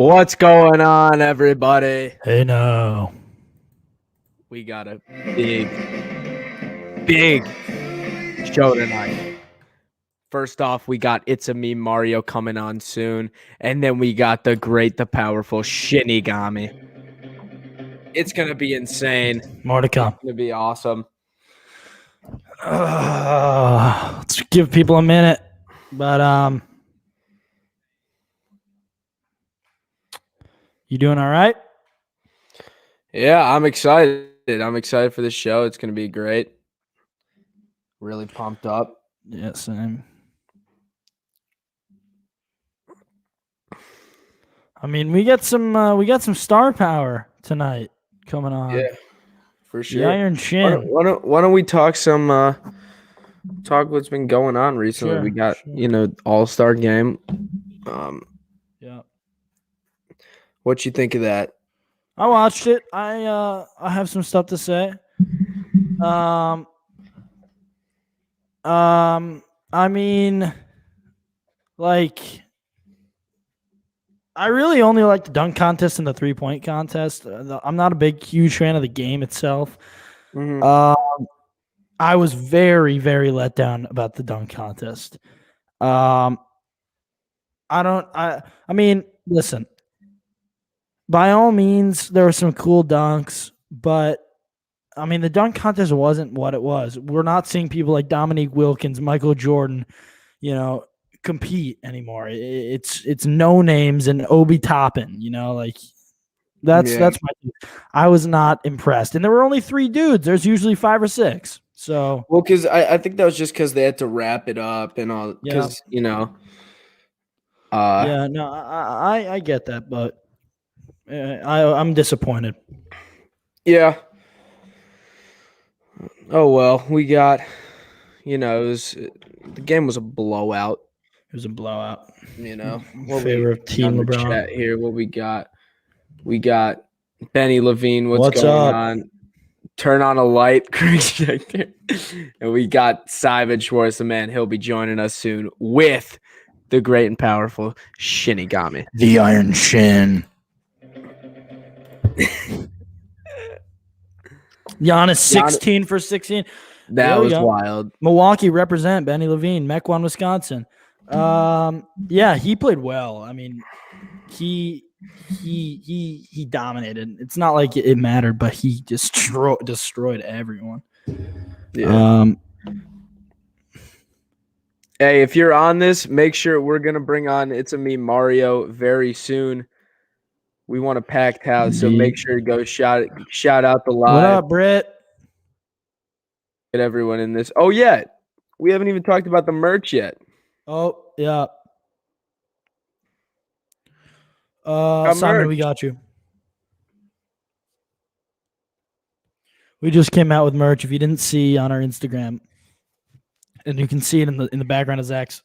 What's going on, everybody? Hey, no. We got a big show tonight. First off, we got Itsamememario coming on soon, and then we got the great, the powerful Shinigami. It's gonna be insane. More to come. It's gonna be awesome. Let's give people a minute. But you doing all right? Yeah, I'm excited. I'm excited for this show. It's gonna be great. Really pumped up. Yeah, same. I mean, we got some star power tonight coming on. Yeah, for sure. The Iron Shin. Why don't we talk talk what's been going on recently? We got All-Star game. Yeah. What you think of that? I watched it. I have some stuff to say. I mean, like, I really only like the dunk contest and the 3-point contest. I'm not a huge fan of the game itself. Mm-hmm. I was very, very let down about the dunk contest. I mean, listen, by all means, there were some cool dunks, but I mean, the dunk contest wasn't what it was. We're not seeing people like Dominique Wilkins, Michael Jordan, compete anymore. It's no names and Obi Toppin, like that's my. I was not impressed, and there were only 3 dudes. There's usually 5 or 6. So because I think that was just because they had to wrap it up and all. Because I get that, but I'm disappointed. Yeah. Oh well, we got. The game was a blowout. It was a blowout. Favor of Team LeBron. Chat here, what we got? We got Benny Levine. What's up? going on? Turn on a light, and we got Simon Schwartz, the man. He'll be joining us soon with the great and powerful Shinigami, the Iron Shin. Giannis 16 for 16. That was wild. Milwaukee represent Benny Levine, Mequon, Wisconsin. Yeah, he played well. I mean, he dominated. It's not like it mattered, but he destroyed everyone. Yeah. Hey, if you're on this, make sure we're gonna bring on Itsamememario very soon. We want a packed house, so make sure to go shout out the live. What up, Britt? Get everyone in this. Oh yeah, we haven't even talked about the merch yet. Oh yeah. Simon, we got you. We just came out with merch. If you didn't see on our Instagram, and you can see it in the background of Zach's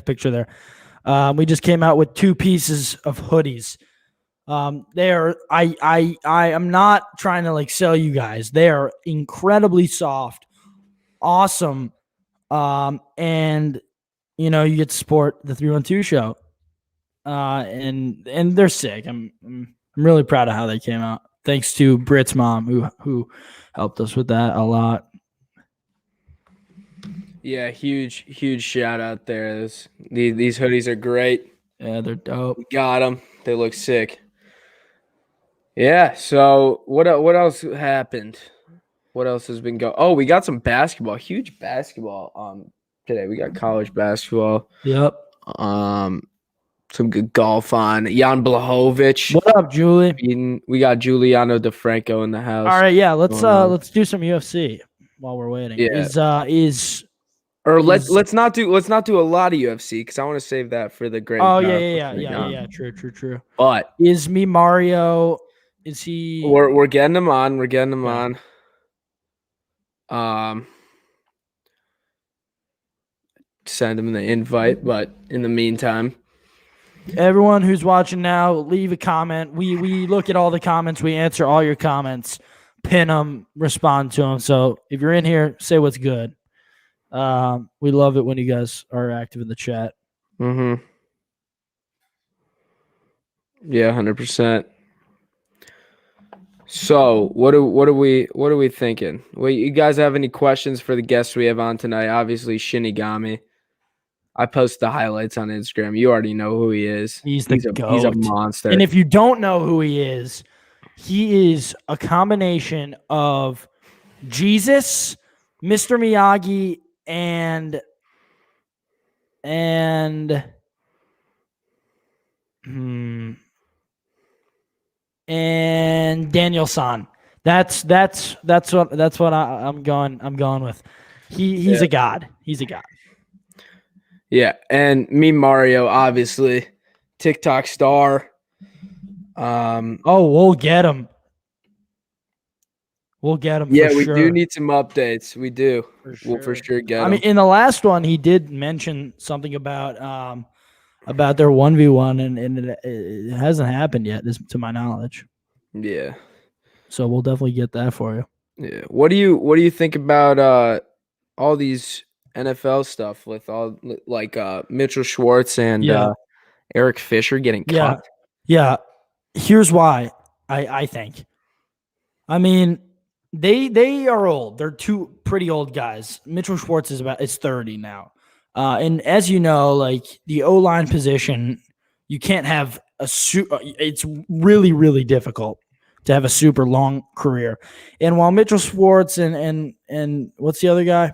picture there. We just came out with 2 pieces of hoodies. They are. I am not trying to sell you guys. They are incredibly soft, awesome, and you get to support the 312 show. And they're sick. I'm really proud of how they came out. Thanks to Britt's mom who helped us with that a lot. Yeah, huge shout out there. These hoodies are great. Yeah, they're dope. We got them. They look sick. Yeah. So what else happened? What else has been going? Oh, we got some basketball. Huge basketball. Today we got college basketball. Yep. Some good golf on. Jan Blachowicz. What up, Julie? We got Giuliano DeFranco in the house. All right, yeah. Let's do some UFC while we're waiting. Yeah. Let's not do a lot of UFC because I want to save that for the great. Oh yeah. True. But is Mario? Is he? We're getting him on. We're getting him on. Send him the invite, but in the meantime. Everyone who's watching now, leave a comment. We look at all the comments. We answer all your comments, pin them, respond to them. So if you're in here, say what's good. We love it when you guys are active in the chat. Mm-hmm. Yeah, 100%. So, what are we thinking? Wait, you guys have any questions for the guests we have on tonight? Obviously, Shinigami. I post the highlights on Instagram. You already know who he is. He's the He's a GOAT. monster. And if you don't know who he is a combination of Jesus, Mr. Miyagi, and and Daniel San. That's what I'm going with. He's Yeah. a god. He's a god. Yeah, and me Mario, obviously, TikTok star. Oh, we'll get him. We'll get him for Yeah, we do sure. need some updates. We do. For We'll for sure. sure get I mean, them. in the last one, he did mention something about their 1v1, and it hasn't happened yet, to my knowledge. Yeah. So we'll definitely get that for you. Yeah. What do you think about all these NFL stuff with all like Mitchell Schwartz and Yeah, Eric Fisher getting cut? yeah, yeah. Here's why I think. I mean, they are old. They're two pretty old guys. Mitchell Schwartz is 30 now. And as you know, like the O-line position, you can't have it's really, really difficult to have a super long career. And while Mitchell Schwartz and what's the other guy?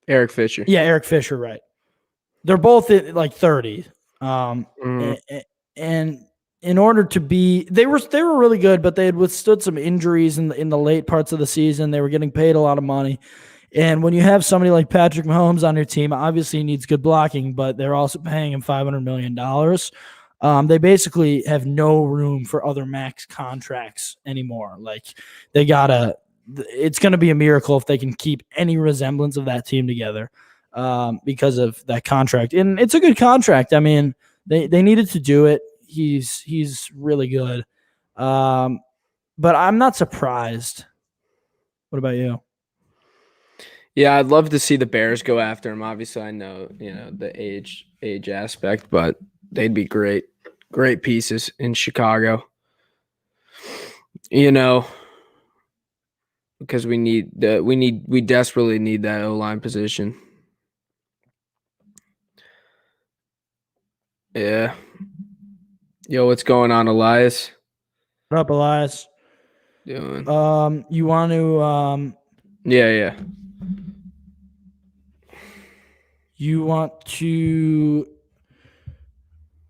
Eric Fisher. Yeah, Eric Fisher, right. They're both at like 30. Um, Mhm. and in order to be, they were really good, but they had withstood some injuries in the late parts of the season. They were getting paid a lot of money. And when you have somebody like Patrick Mahomes on your team, obviously he needs good blocking, but they're also paying him $500 million. They basically have no room for other max contracts anymore. Like it's going to be a miracle if they can keep any resemblance of that team together because of that contract. And it's a good contract. I mean, they needed to do it. He's really good. But I'm not surprised. What about you? Yeah, I'd love to see the Bears go after him. Obviously, I know, the age aspect, but they'd be great pieces in Chicago. You know, because we desperately need that O-line position. Yeah. Yo, what's going on, Elias? What up, Elias? Doing? You want to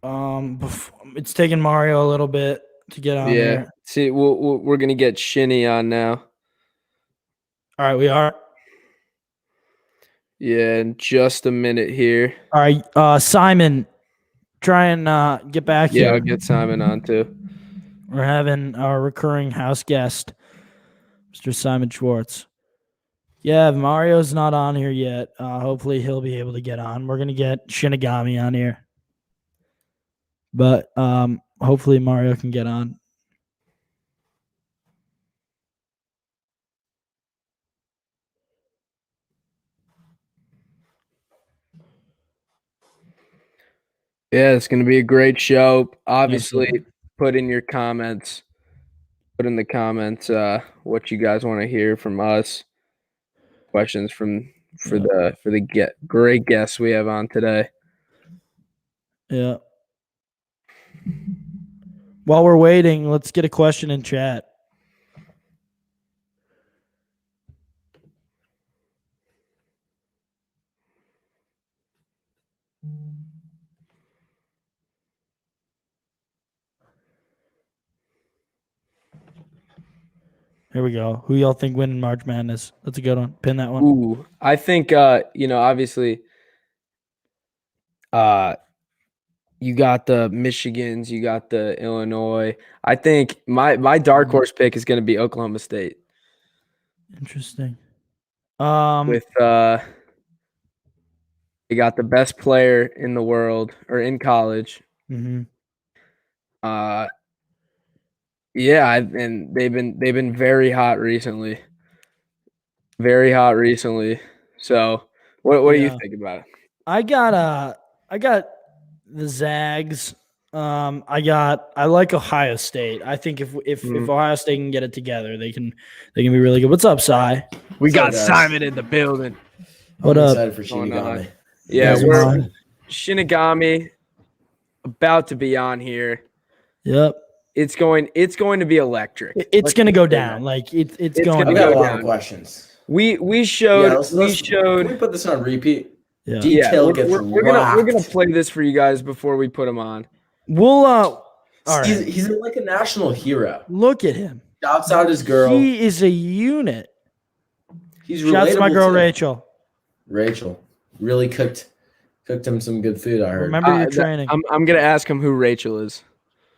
Yeah. it's taking Mario a little bit to get on Yeah. here. See, we're gonna get Shinny on now. All right, we are. Yeah, in just a minute here. All right, Simon, try and get back Yeah, I'll here. get Simon on too. We're having our recurring house guest, Mr. Simon Schwartz. Yeah, Mario's not on here yet. Hopefully he'll be able to get on. We're gonna get Shinigami on here. But hopefully Mario can get on. Yeah, it's gonna be a great show. Obviously, Absolutely. put in your comments. Put in the comments what you guys want to hear from us. Questions for Yeah. the great guests we have on today. Yeah. While we're waiting, let's get a question in chat. Here we go. Who y'all think winning March Madness? That's a good one. Pin that one. Ooh, I think obviously you got the Michigans, you got the Illinois. I think my dark horse pick is going to be Oklahoma State Interesting. with they got the best player in the world or in college. Mm-hmm. Uh yeah, and they've been very hot recently. Very hot recently. So, what do you Yeah. think about it? I got the Zags I like Ohio State. I think if Mhm. Ohio State can get it together, they can be really good. What's up, Cy? We What's up, got guys? Simon in the building. What I'm up? excited for Going on? Shinigami. Yeah, guys are we're on? Shinigami about to be on here. Yep. It's going to be electric. It's Let's gonna just go say down. that. Like it's It's going. I've gonna to got a go lot down. of questions. We Yeah, showed Can we put this on repeat? Yeah. yeah, Detail we're gets we're gonna rocked. play this for you guys before we put them on. We'll all right. He's like a national hero. Look at him. Shouts out his girl. He is a unit. He's Shouts to my relatable girl too. Rachel. Rachel really cooked him some good food. I heard. Remember your training. I'm gonna ask him who Rachel is.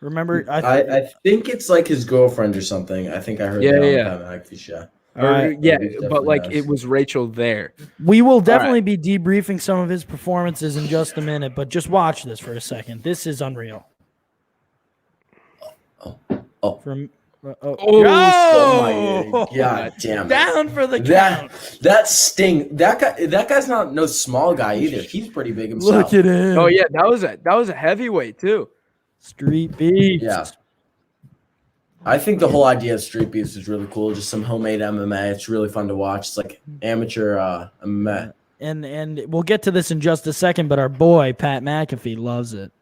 Remember, I think it's like his girlfriend or something. I think I heard Yeah, that on yeah. the Pat McAfee show. all right. Yeah, He's but definitely like nice. it was Rachel there. We will definitely be debriefing some of his performances in just a minute, but just watch this for a second. This is unreal. Oh. From Oh my oh, god damn it. down for the count. That sting. That guy's not no small guy either. He's pretty big himself. Look at him. Oh yeah, that was a heavyweight too. Street beefs. Yeah. I think the whole idea of street beefs is really cool. Just some homemade MMA. It's really fun to watch. It's like amateur MMA. And we'll get to this in just a second, but our boy Pat McAfee loves it.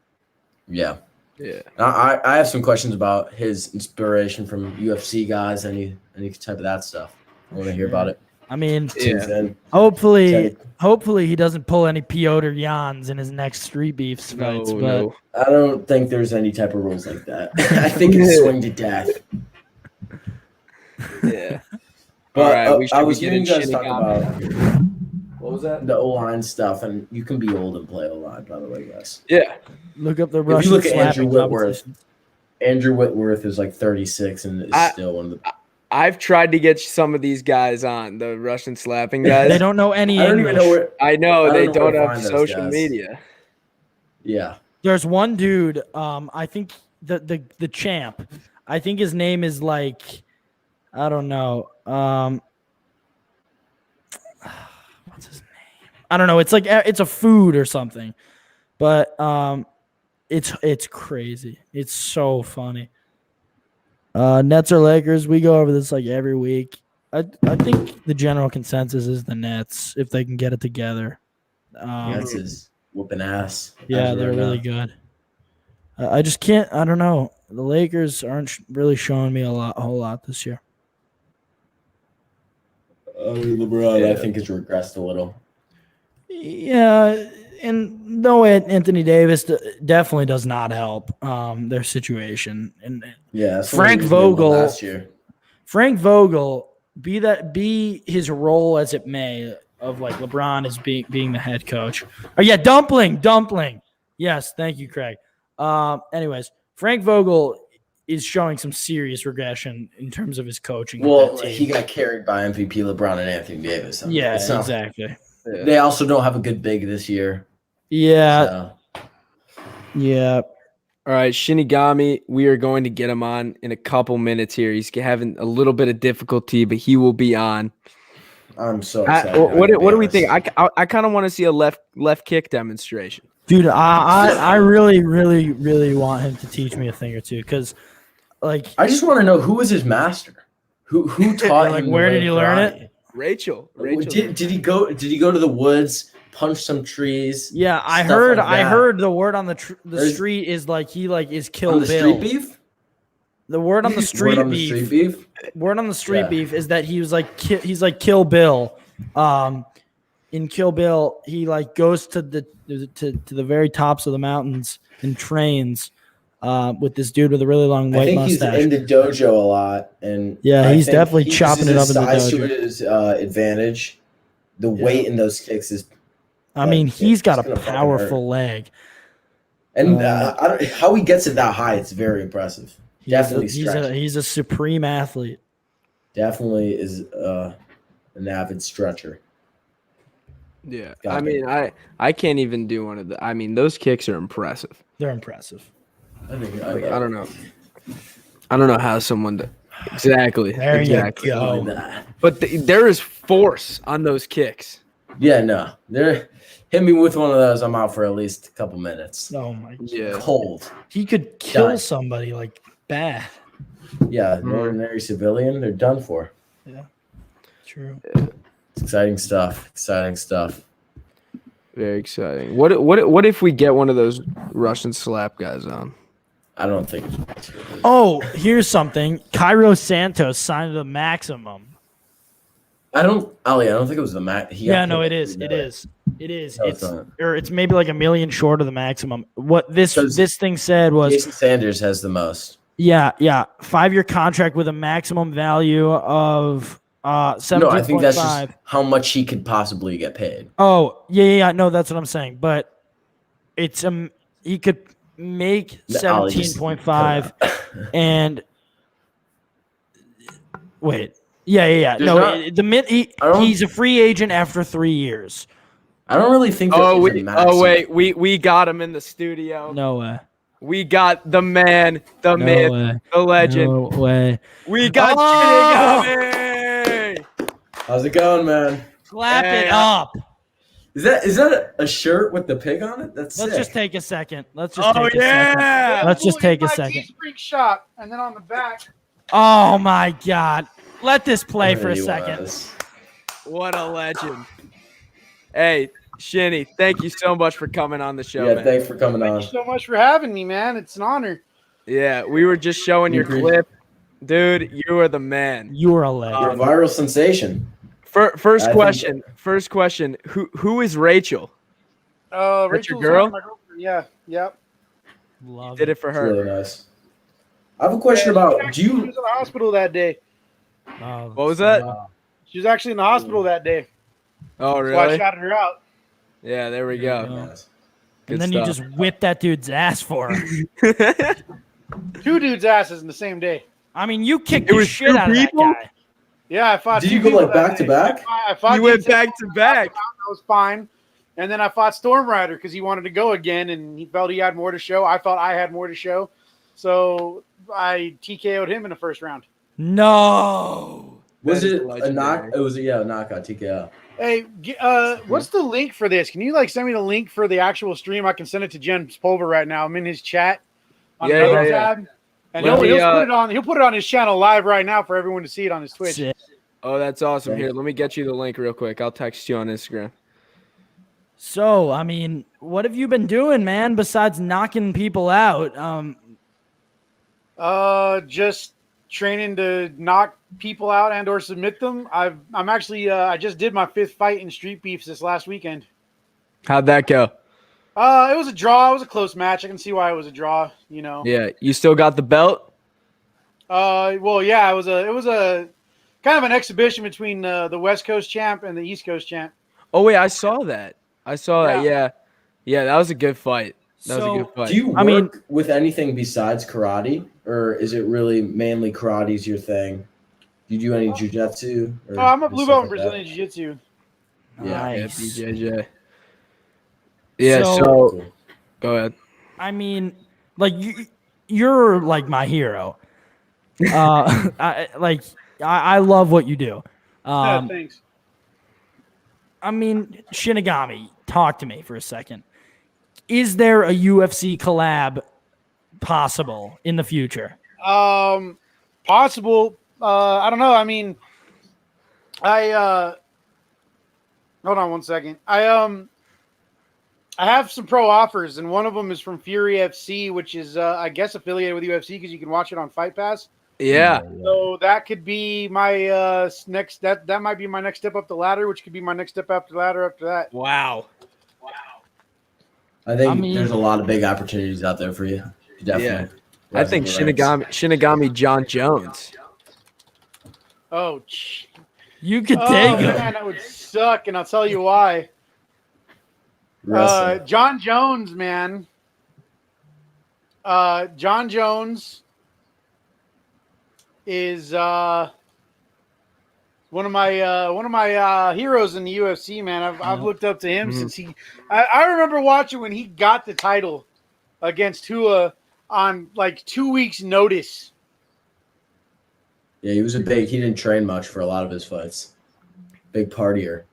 Yeah. Yeah. I have some questions about his inspiration from UFC guys, any type of that stuff. I want to hear about it. I mean, Yeah. hopefully he doesn't pull any Piotr Jans in his next street beefs fights. No. I don't think there's any type of rules like that. I think it's swing to death. Yeah. But All right, we I should was be hearing you getting guys talk Shinigami. about what was that? The O-line stuff, and you can be old and play O-line, by the way, guys. Yeah. Look up the If you Russian look at Andrew slapping Whitworth, competitions. Andrew Whitworth is like 36 and is still one of the. I've tried to get some of these guys on, the Russian slapping guys. They don't know any I don't English. even know where. I know I they don't know don't where to have find those social guys. media. Yeah. There's one dude. I think the champ. I think his name is like, I don't know. What's his name? I don't know. It's like it's a food or something, but it's crazy. It's so funny. Nets or Lakers? We go over this like every week. I think the general consensus is the Nets if they can get it together. That's his whooping ass. Yeah, as they're right really now. good. I just can't. I don't know. The Lakers aren't really showing me a whole lot this year. LeBron, Yeah. I think, has regressed a little. Yeah, and no, Anthony Davis definitely does not help their situation. And Yeah. that's Frank one reason they won Vogel- last year. Frank Vogel, be his role as it may, of like LeBron as being the head coach. Oh yeah, dumpling. Yes, thank you, Craig. Anyways, Frank Vogel is showing some serious regression in terms of his coaching. with Well, that team. he got carried by MVP LeBron and Anthony Davis. I mean, yeah, it's not- exactly. They also don't have a good big this year. Yeah, So. yeah. All right, Shinigami, we are going to get him on in a couple minutes here. He's having a little bit of difficulty, but he will be on. I'm so excited. What do we think? I kind of want to see a left kick demonstration. Dude, I really, really, really want him to teach me a thing or two because, like, I just want to know who was his master. Who taught Like, him? the where way did he of learn karate? it? Rachel. Did he go? Did he go to the woods, punch some trees? yeah, I Stuff heard. like I that. heard the word on the There's- street is like he like is Kill On the Bill. street beef. The word on the street Word on the beef. street beef. Word on the street Yeah. beef is that he was like he's like Kill Bill. In Kill Bill, he like goes to the very tops of the mountains and trains with this dude with a really long I white think mustache. he's in the dojo a lot, and Yeah, I he's think definitely he chopping uses it up in his the size dojo. to his advantage. The weight in those kicks is, I mean, he's got it's a gonna fucking powerful leg. and how he gets it that high, it's very impressive. Definitely stretching. He's a supreme athlete. Definitely is an avid stretcher. Yeah. Got I it. mean, I can't even do one of the. I mean, those kicks are impressive. They're impressive. I think Like, I don't know. I don't know how someone. Exactly. There you exactly. go. But there is force on those kicks. Yeah, no, Hit me with one of those, I'm out for at least a couple minutes. Oh my god. Yeah. Cold. He could kill Done. somebody like bad. Yeah, an ordinary civilian, they're done for. Yeah. True. It's exciting stuff. Exciting stuff. Very exciting. What if we get one of those Russian slap guys on? I don't think. Oh, here's something. Cairo Santos signed the maximum. Ali, I don't think it was the max. Yeah, no, it is. It is. It is. No, it's not. It's maybe like $1 million short of the maximum. What this thing said was Jason Sanders has the most. Yeah. 5-year contract with a maximum value of 17.5. No, I think that's just how much he could possibly get paid. Oh, yeah. No, that's what I'm saying. But it's he could make 17.5 and wait. Yeah. He's a free agent after 3 years. I don't really think. We got him in the studio. No way. We got the man, the myth, the legend. No way. We got Shinigami. How's it going, man? Clap it up. Is that a shirt with the pig on it? Let's just take a second. Let's just take a second. Let's just take a second. Shop, and then on the back. Oh my god. Let this play for a second. What a legend. Hey, Shinny, thank you so much for coming on the show, man. Thanks for coming on. Thank you so much for having me, man. It's an honor. Yeah, we were just showing your clip. Dude, you are the man. You are a legend. You're a viral sensation. First question. Who is Rachel? Rachel's your girl? my girlfriend. Yeah, yep. Love Did it for her. Really nice. I have a question about. She was in the hospital that day. What was that? She was actually in the hospital that day. Oh, So I really? shouted her out. Yeah, there we go. Nice. And then you just whip that dude's ass for her. 2 dudes' asses in the same day. I mean, you kicked the shit out of that guy. Yeah, I fought. Did 2 you go people like that back to day. back? I fought You went Itsamememario, back to back. That was fine. And then I fought Storm Rider because he wanted to go again, and he felt he had more to show. I felt I had more to show, so I TKO'd him in the first round. No. Was That is it a knock? legendary. It was a knockout TKO. Hey, what's the link for this? Can you send me the link for the actual stream? I can send it to Jen's Pulver right now. I'm in his chat. On the other tab. And he'll put it on. He'll put it on his channel live right now for everyone to see it on his Twitch. Sick. Oh, that's awesome. Here, let me get you the link real quick. I'll text you on Instagram. So, I mean, what have you been doing, man, besides knocking people out? Just training to knock people out and or submit them. I'm actually I just did my 5th fight in Street Beefs this last weekend. How'd that go? It was a draw. It was a close match. I can see why it was a draw. Yeah, you still got the belt? Well, yeah, it was a kind of an exhibition between the West Coast champ and the East Coast champ. Oh wait, I saw that. Yeah, that was a good fight. That was a good fight. Do you work with anything besides karate, or is it really mainly karate's your thing? Do you do any jiu-jitsu? I'm a blue belt in Brazilian Jiu-Jitsu. Nice. Yeah, BJJ. Yeah, so Cool. go ahead. I mean, like you're like my hero. I love what you do. Yeah, thanks. I mean, Shinigami, talk to me for a second. Is there a UFC collab possible in the future? Possible. I don't know. I mean, hold on one second. I have some pro offers, and one of them is from Fury FC, which is I guess affiliated with UFC because you can watch it on Fight Pass. Yeah. So that could be my next. That might be my next step up the ladder, which could be my next step up the ladder after that. Wow. I think there's a lot of big opportunities out there for you. Definitely. I think Shinigami John Jones. Oh, you could take him. Man, that would suck, and I'll tell you why. John Jones, man. John Jones is one of my heroes in the UFC, man. I've looked up to him since I remember watching when he got the title against Tua on like 2 weeks' notice. Yeah, he didn't train much for a lot of his fights. Big partier.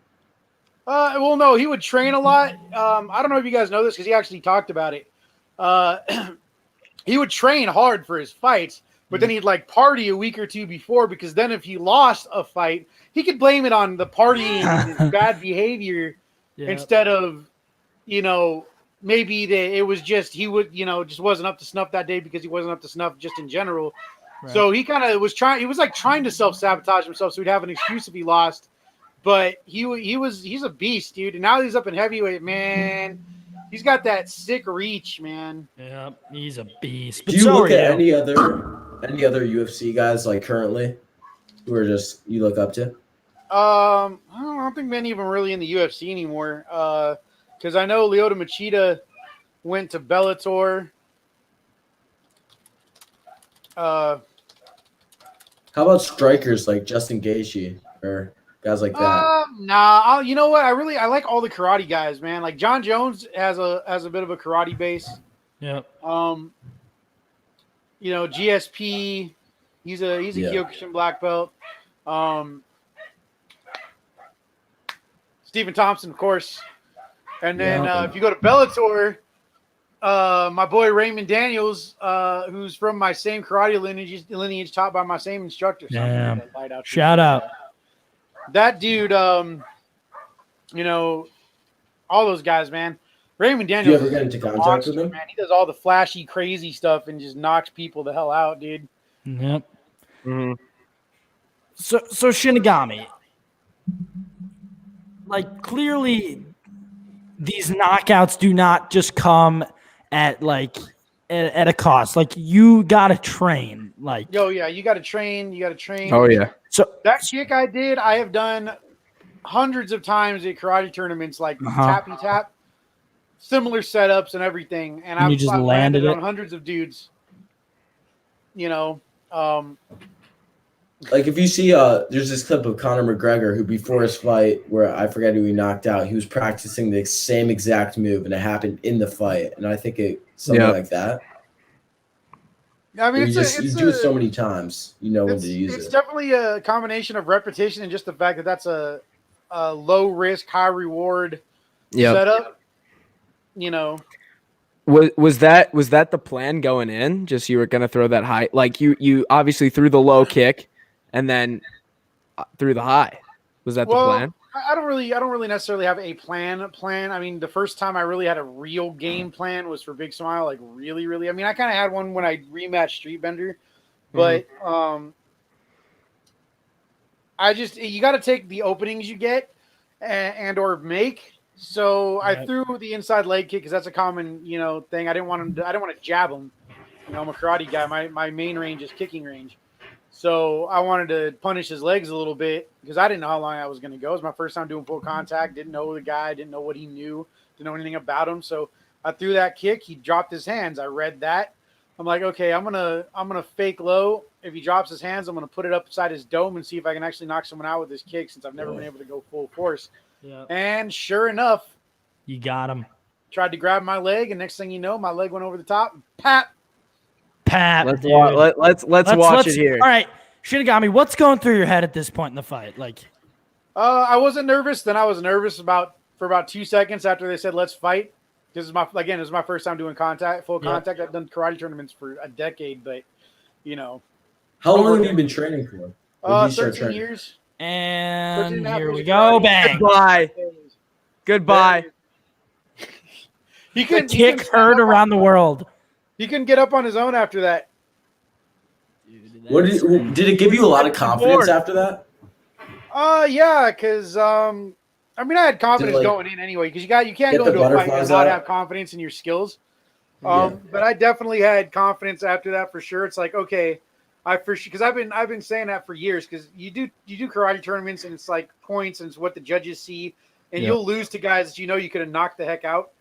Well, no, he would train a lot. I don't know if you guys know this because he actually talked about it. He would train hard for his fights, but then he'd like party a week or two before because then if he lost a fight, he could blame it on the partying and his bad behavior instead of, maybe it was just he would, just wasn't up to snuff that day because he wasn't up to snuff just in general. Right. So he kind of was trying to self-sabotage himself so he'd have an excuse if he lost. But he's a beast, dude. And now he's up in heavyweight, man. He's got that sick reach, man. Yeah, he's a beast. Do you look at any other UFC guys like currently who are just you look up to? I don't think many of them really in the UFC anymore. Because I know Lyoto Machida went to Bellator. How about strikers like Justin Gaethje or guys like that? Nah. You know what? I like all the karate guys, man. Like John Jones has a bit of a karate base. Yeah. GSP. He's a Kyokushin black belt. Stephen Thompson, of course. And then if you go to Bellator, my boy Raymond Daniels, who's from my same karate lineage taught by my same instructor. Damn. Shout out. That dude, all those guys, man. Raymond Daniels. Do you ever get into contact with him? Man, he does all the flashy, crazy stuff and just knocks people the hell out, dude. Yep. Mm-hmm. So Shinigami, like clearly, these knockouts do not just come at a cost. Like you gotta train. Like you gotta train. Oh yeah. So that kick I did, I have done hundreds of times at karate tournaments, like tappy tap, similar setups and everything. And I've just landed it on hundreds of dudes. Like if you see, there's this clip of Conor McGregor who before his fight, where I forget who he knocked out, he was practicing the same exact move, and it happened in the fight. And I think something like that. I mean, you do it so many times, when to use it. It's definitely a combination of repetition and just the fact that that's a low risk, high reward setup. Was that the plan going in? Just you were gonna throw that high, like you obviously threw the low kick, and then threw the high. Was that the plan? I don't really necessarily have a plan. I mean, the first time I really had a real game plan was for Big Smile, like really, really. I mean, I kind of had one when I rematched Street Bender, but you got to take the openings you get and or make. So I threw the inside leg kick because that's a common thing. I didn't want to jab him. I'm a karate guy. My main range is kicking range. So I wanted to punish his legs a little bit because I didn't know how long I was going to go. It was my first time doing full contact. Didn't know the guy. Didn't know what he knew. Didn't know anything about him. So I threw that kick. He dropped his hands. I read that. I'm like, okay, I'm gonna fake low. If he drops his hands, I'm gonna put it up beside his dome and see if I can actually knock someone out with this kick since I've never been able to go full force. Yeah. And sure enough, you got him. Tried to grab my leg, and next thing you know, my leg went over the top. Pat. Let's watch it here. All right, Shinigami, what's going through your head at this point in the fight? I wasn't nervous. Then I was nervous for about 2 seconds after they said let's fight. This is my first time doing full contact. I've done karate tournaments for a decade, but How long have you been training for? 13 years. And here we go. Bang. Goodbye. The kick heard around the world. He couldn't get up on his own after that. Did it give you a lot of confidence after that? Yeah, because I had confidence going in anyway. Because you can't go into a fight and not have confidence in your skills. But I definitely had confidence after that for sure. It's like okay, because I've been saying that for years. Because you do karate tournaments and it's like points and it's what the judges see, and you'll lose to guys that you could have knocked the heck out.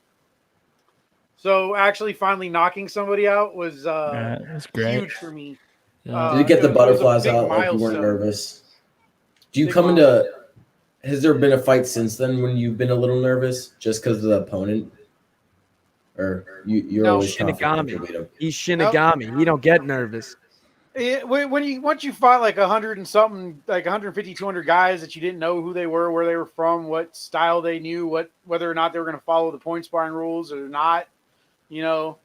So actually, finally knocking somebody out was huge for me. Did you get the butterflies out like you weren't nervous? Do you come into? Has there been a fight since then when you've been a little nervous just because of the opponent? Or you're always Shinigami. He's Shinigami. He don't get nervous. Once you fought like 100 and something, like 150, 200 guys that you didn't know who they were, where they were from, what style they knew, whether or not they were going to follow the point sparring rules or not, you know,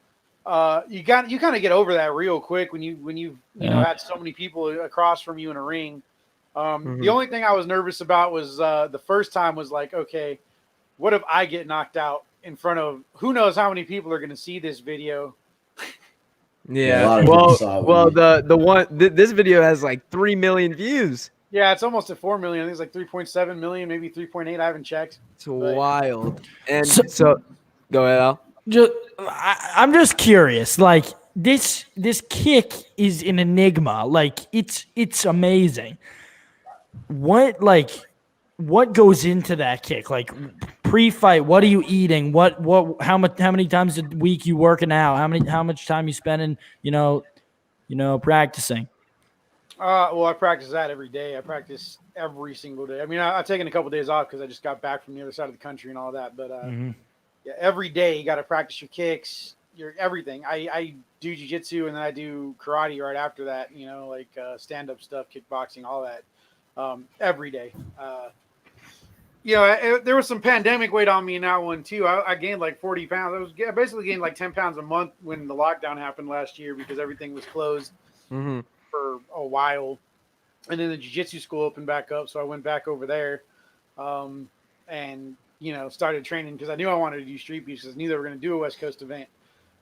you kind of get over that real quick when you had so many people across from you in a ring. The only thing I was nervous about was the first time was like, okay, what if I get knocked out in front of who knows how many people are going to see this video? Yeah, a lot Yeah. of people saw it when This video has like 3 million views. Yeah, it's almost at 4 million. I think it's like 3.7 million, maybe 3.8. I haven't checked. It's wild. And So- so go ahead, Al. I'm just curious. Like this kick is an enigma. Like it's amazing. What goes into that kick? Like pre-fight, what are you eating? How many times a week you working out? How much time you spending? Practicing. Well, I practice that every day. I practice every single day. I mean, I've taken a couple of days off because I just got back from the other side of the country and all that. But yeah, every day you got to practice your kicks, your everything. I do jiu-jitsu and then I do karate right after that. Like stand-up stuff, kickboxing, all that. Every day. There was some pandemic weight on me in that one too. I gained like 40 pounds. I basically gained like 10 pounds a month when the lockdown happened last year because everything was closed for a while. And then the jiu-jitsu school opened back up. So I went back over there and, started training because I knew I wanted to do street beefs because I knew they were going to do a West Coast event.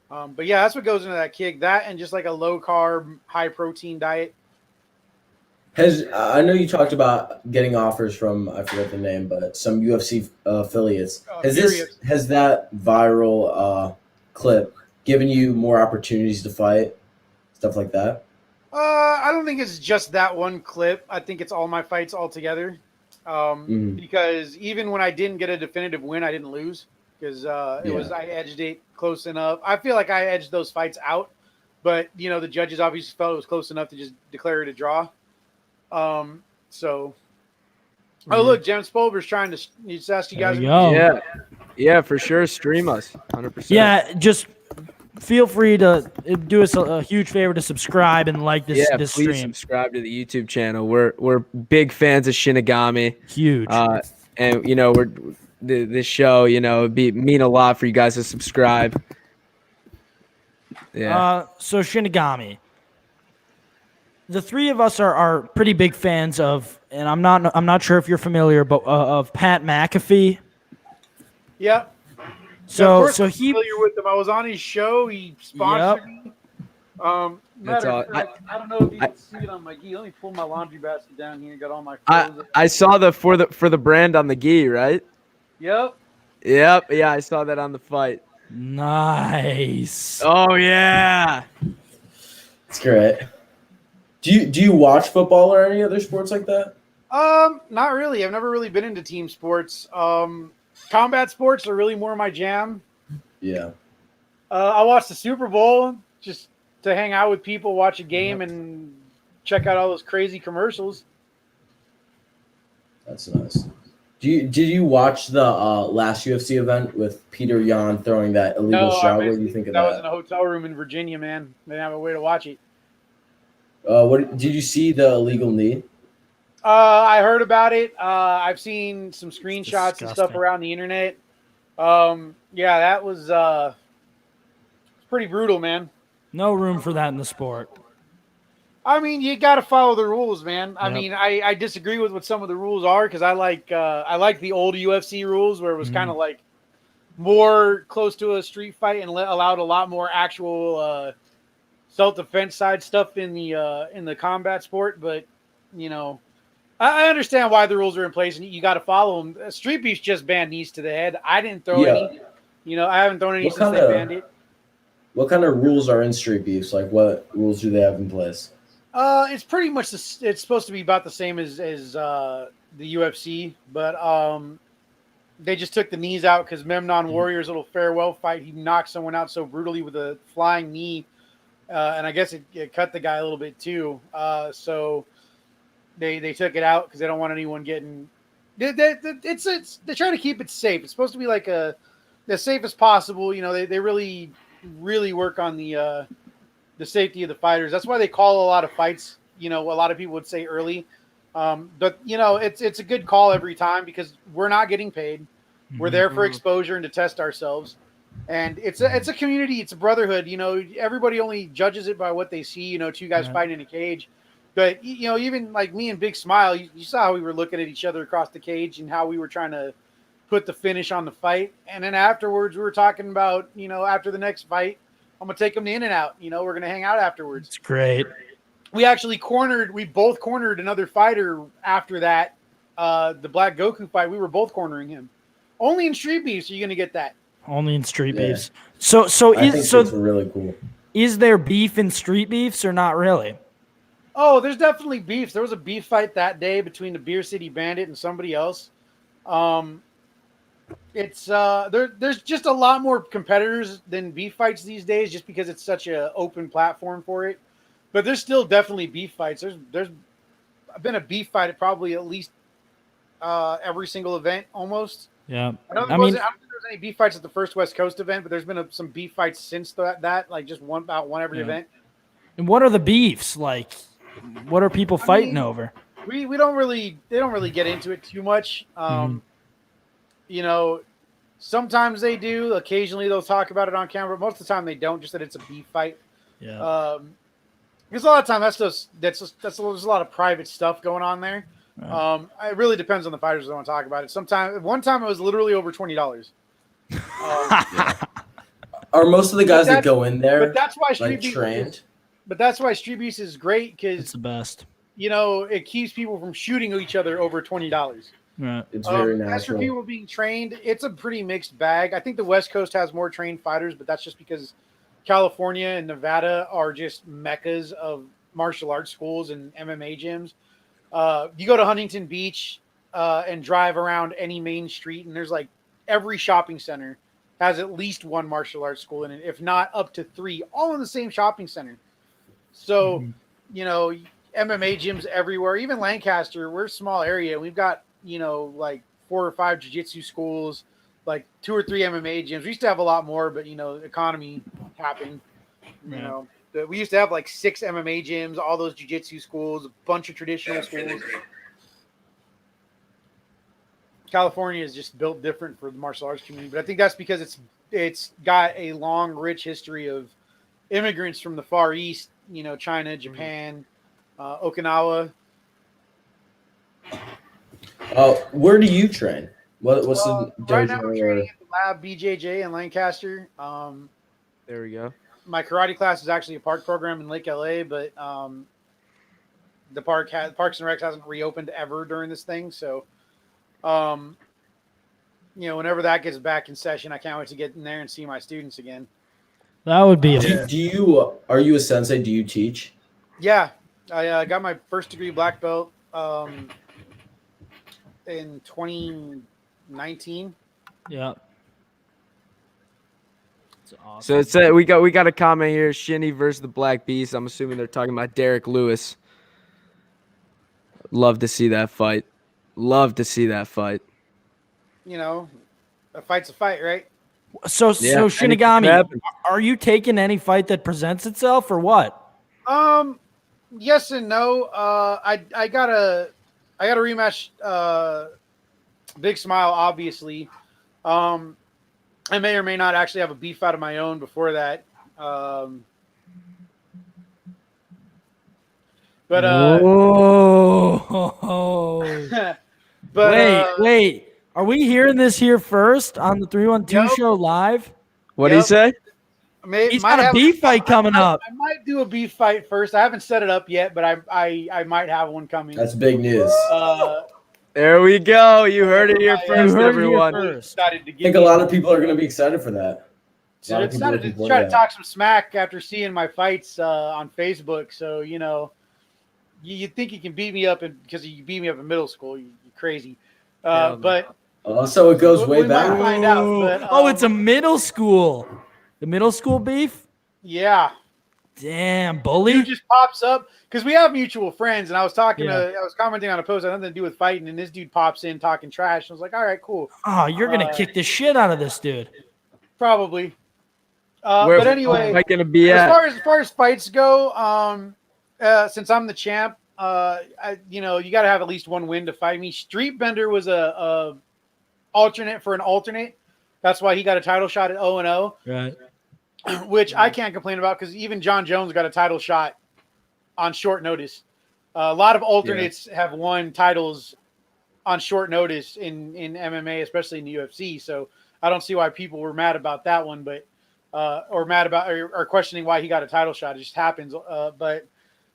But yeah, that's what goes into that kick. That and just like a low carb, high protein diet. I know you talked about getting offers from, I forget the name, but some UFC affiliates. Has that viral clip given you more opportunities to fight, stuff like that? I don't think it's just that one clip. I think it's all my fights all together. Because even when I didn't get a definitive win, I didn't lose because I edged it close enough. I feel like I edged those fights out, but the judges obviously felt it was close enough to just declare it a draw. Oh look, James Spolver's trying to just ask you guys. Yeah, for sure. Stream us, 100%. Yeah, just feel free to do us a huge favor to subscribe and like this Please stream. subscribe to the YouTube channel. We're big fans of Shinigami. Huge. And we're this show. It'd mean a lot for you guys to subscribe. Yeah. So Shinigami. The three of us are pretty big fans of, and I'm not sure if you're familiar, but of Pat McAfee. Yep. So I'm he familiar with him. I was on his show. He sponsored me. Matter of fact, I don't know if you can see it on my gi. Let me pull my laundry basket down here. Got all my clothes. I saw for the brand on the gi, right? Yep. Yeah, I saw that on the fight. Nice. Oh yeah. It's great. Do you watch football or any other sports like that? Not really. I've never really been into team sports. Combat sports are really more my jam. Yeah. I watched the Super Bowl just to hang out with people, watch a game, and check out all those crazy commercials. That's nice. Did you watch the last UFC event with Peter Yan throwing that illegal shot? What do you think of that? I was in a hotel room in Virginia, man. They didn't have a way to watch it. What did you see the illegal knee? I heard about it. I've seen some screenshots and stuff around the internet. Yeah, that was pretty brutal, man. No room for that in the sport. I mean, you got to follow the rules, man. I mean, I disagree with what some of the rules are because I like the old UFC rules where it was kind of like more close to a street fight and allowed a lot more actual self-defense side stuff in the combat sport. But I understand why the rules are in place and you got to follow them. Street Beefs just banned knees to the head. I didn't throw any. I haven't thrown any since they banned it. What kind of rules are in Street Beefs? Like, what rules do they have in place? It's pretty much it's supposed to be about the same as the UFC, but they just took the knees out because Memnon Warrior's little farewell fight, he knocked someone out so brutally with a flying knee, and I guess it cut the guy a little bit too. So they took it out because they don't want anyone getting. They're trying to keep it safe. It's supposed to be like the safest possible. They really work on the the safety of the fighters. That's why they call a lot of fights. A lot of people would say early, but it's a good call every time because we're not getting paid. We're there for exposure and to test ourselves. And it's a community. It's a brotherhood. Everybody only judges it by what they see. Two guys fighting in a cage. But even like me and Big Smile, you saw how we were looking at each other across the cage and how we were trying to put the finish on the fight. And then afterwards, we were talking about after the next fight, I'm gonna take them to In-N-Out. We're gonna hang out afterwards. It's great. We both cornered another fighter after that. The Black Goku fight, we were both cornering him. Only in Street Beefs are you gonna get that. Only in Street Yeah. Beefs. So I think it's really cool. Is there beef in Street Beefs or not really? Oh, there's definitely beefs. There was a beef fight that day between the Beer City Bandit and somebody else. It's there's just a lot more competitors than beef fights these days, just because it's such an open platform for it. But there's still definitely beef fights. There's been a beef fight at probably at least every single event almost. Yeah. I don't think there was any beef fights at the first West Coast event, but there's been some beef fights since that, like just one every event. And what are the beefs like? What are people fighting over? They don't really get into it too much. Sometimes they do. Occasionally they'll talk about it on camera, but most of the time they don't. Just that it's a beef fight. Yeah. Because a lot of time there's a lot of private stuff going on there. Right. It really depends on the fighters that want to talk about it. One time it was literally over $20. Are most of the guys that go in there but that's why Street Beefs trained? But that's why Street Beefs is great because It's the best. it keeps people from shooting each other over $20. Right. It's very As for natural. people being trained, it's a pretty mixed bag. I think the West Coast has more trained fighters, but that's just because California and Nevada are just meccas of martial arts schools and MMA gyms. You go to Huntington Beach and drive around any main street, and there's like every shopping center has at least one martial arts school in it, if not up to 3, all in the same shopping center. So, MMA gyms everywhere. Even Lancaster, we're a small area. We've got, like 4 or 5 jiu-jitsu schools, like 2 or 3 MMA gyms. We used to have a lot more, but, economy happened. We used to have like 6 MMA gyms, all those jiu-jitsu schools, a bunch of traditional schools. California is just built different for the martial arts community, but I think that's because it's got a long, rich history of immigrants from the Far East, China, Japan, Okinawa. Where do you train? What's the right now I'm training at the Lab BJJ in Lancaster. There we go. My karate class is actually a park program in Lake LA, but the Parks and Recs hasn't reopened ever during this thing. So, whenever that gets back in session, I can't wait to get in there and see my students again. That would be Are you a sensei? Do you teach? Yeah, I got my first degree black belt in 2019. Yeah. It's awesome. So it said we got a comment here: Shinny versus the Black Beast. I'm assuming they're talking about Derek Lewis. Love to see that fight. A fight's a fight, right? So Yeah, Shinigami, are you taking any fight that presents itself or what? Yes and no. I got a rematch. Big Smile, obviously. I may or may not actually have a beef fight of my own before that. Wait. Are we hearing this here first on the 312 show live? What do you say? He's got a beef fight coming up. I might do a beef fight first. I haven't set it up yet, but I might have one coming. That's big news. There we go. You heard it here first, everyone. I think a lot of people are going to be excited for that. So excited to try to talk some smack after seeing my fights on Facebook. So, you think you can beat me up because you beat me up in middle school. You're crazy. But so it goes way we back. might find out. But, it's a middle school. The middle school beef? Yeah. Damn, bully. Dude just pops up because we have mutual friends, and I was commenting on a post that had nothing to do with fighting, and this dude pops in talking trash. I was like, all right, cool. Oh, you're gonna kick the shit out of this dude. Probably. But anyway, am I gonna be as at? far as fights go, since I'm the champ, you got to have at least one win to fight me. Street Bender was a alternate for an alternate. That's why he got a title shot at 0-0. Right. Which I can't complain about because even John Jones got a title shot on short notice. A lot of alternates have won titles on short notice in MMA, especially in the UFC. So I don't see why people were mad about that one, but or mad about or questioning why he got a title shot. It just happens. But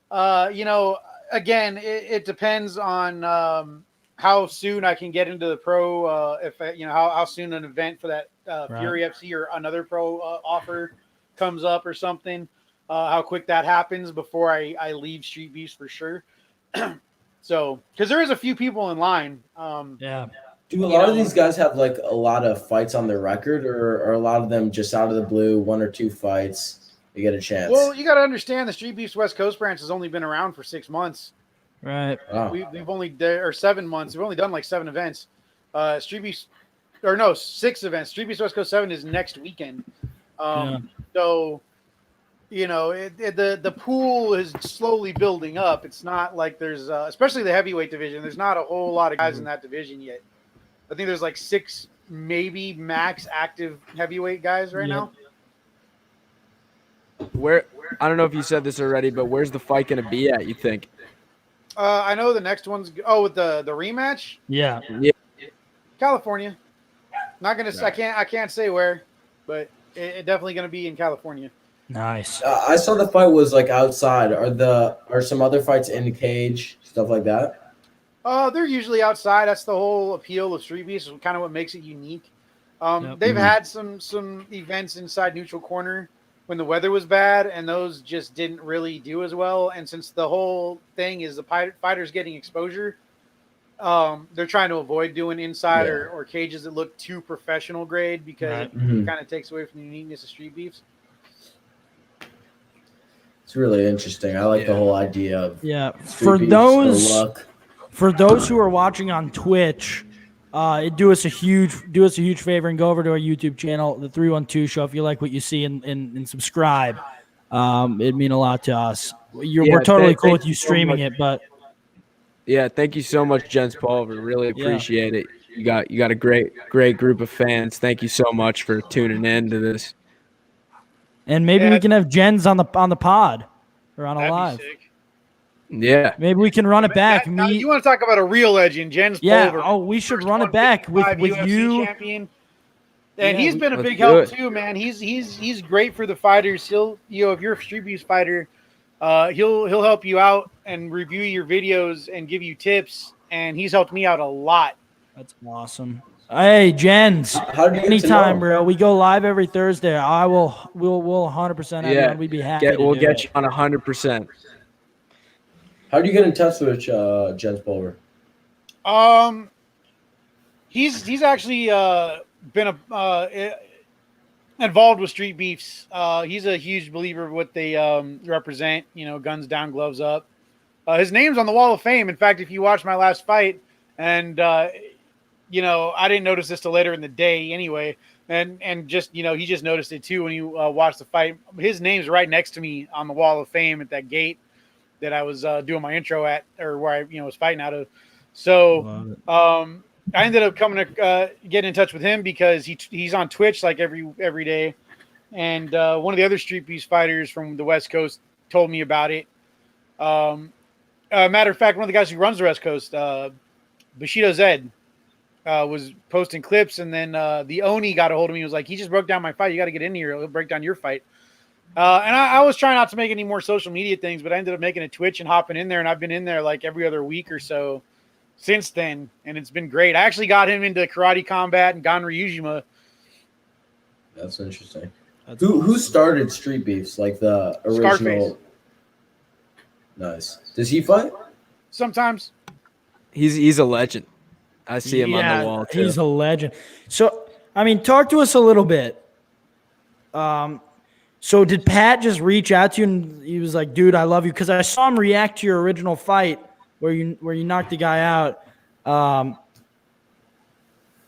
again, it depends on how soon I can get into the pro. If how soon an event for that Fury FC or another pro offer comes up or something. How quick that happens before I leave Street Beefs for sure. So, because there is a few people in line. Yeah. Do a lot of these guys have like a lot of fights on their record, or are a lot of them just out of the blue, 1 or 2 fights, they get a chance? Well, you got to understand the Street Beefs West Coast branch has only been around for 6 months. Right. Wow. We've only or 7 months. We've only done like 7 events. Street Beefs, or no, 6 events. Street Beefs West Coast 7 is next weekend. So, the pool is slowly building up. It's not like there's, especially the heavyweight division, there's not a whole lot of guys in that division yet. I think there's like 6, maybe max active heavyweight guys right now. Where I don't know if you said this already, but where's the fight gonna be at? You think? I know the next one's with the rematch. Yeah. California. Not gonna. Right. I can't say where, but it definitely gonna be in California. Nice. I saw the fight was like outside. Are some other fights in the cage, stuff like that? They're usually outside. That's the whole appeal of Street Beefs. Kind of what makes it unique. They've had some events inside neutral corner when the weather was bad, and those just didn't really do as well. And since the whole thing is the fighters getting exposure, they're trying to avoid doing inside or cages that look too professional grade because it kind of takes away from the uniqueness of Street Beefs. It's really interesting. I like the whole idea of For those who are watching on Twitch, do us a huge favor and go over to our YouTube channel, the 312 Show. If you like what you see, and subscribe, it'd mean a lot to us. We're totally cool with you streaming it, but thank you so much, Jens Paul. We really appreciate it. You got a great group of fans. Thank you so much for tuning in to this. And maybe we can have Jens on the pod or on a live. Yeah. Maybe we can run it back. Now you want to talk about a real legend, Jens Yeah. Pulver. Oh, we should run it back with UFC you. Champion. And he's been a big help too, man. He's great for the fighters. He'll if you're a Street Beefs fighter, he'll help you out and review your videos and give you tips. And he's helped me out a lot. That's awesome. Hey, Jens. Anytime, bro. We go live every Thursday. We'll 100% have you on. We'd be happy. We'll get you on 100%. How do you get in touch with Jens Pulver? He's actually been involved with Street Beefs. He's a huge believer of what they represent. Guns down, gloves up. His name's on the Wall of Fame. In fact, if you watch my last fight, and I didn't notice this till later in the day anyway, and just he just noticed it too when you watched the fight. His name's right next to me on the Wall of Fame at that gate that I was doing my intro at, or where I was fighting out of. So I ended up coming to get in touch with him because he's on Twitch like every day, and one of the other Street Beefs fighters from the West Coast told me about it. Matter of fact, one of the guys who runs the West Coast, Bushido Zed, was posting clips, and then the Oni got a hold of me and was like, he just broke down my fight. You got to get in here. He'll break down your fight. And I was trying not to make any more social media things, but I ended up making a Twitch and hopping in there, and I've been in there like every other week or so since then, and it's been great. I actually got him into karate combat and Ganryujima. That's interesting. Who started Street Beefs, like the original? Scarface. Nice. Does he fight? Sometimes. He's a legend. I see him on the wall too. He's a legend. So, talk to us a little bit. So did Pat just reach out to you and he was like, dude, I love you? Because I saw him react to your original fight where you knocked the guy out.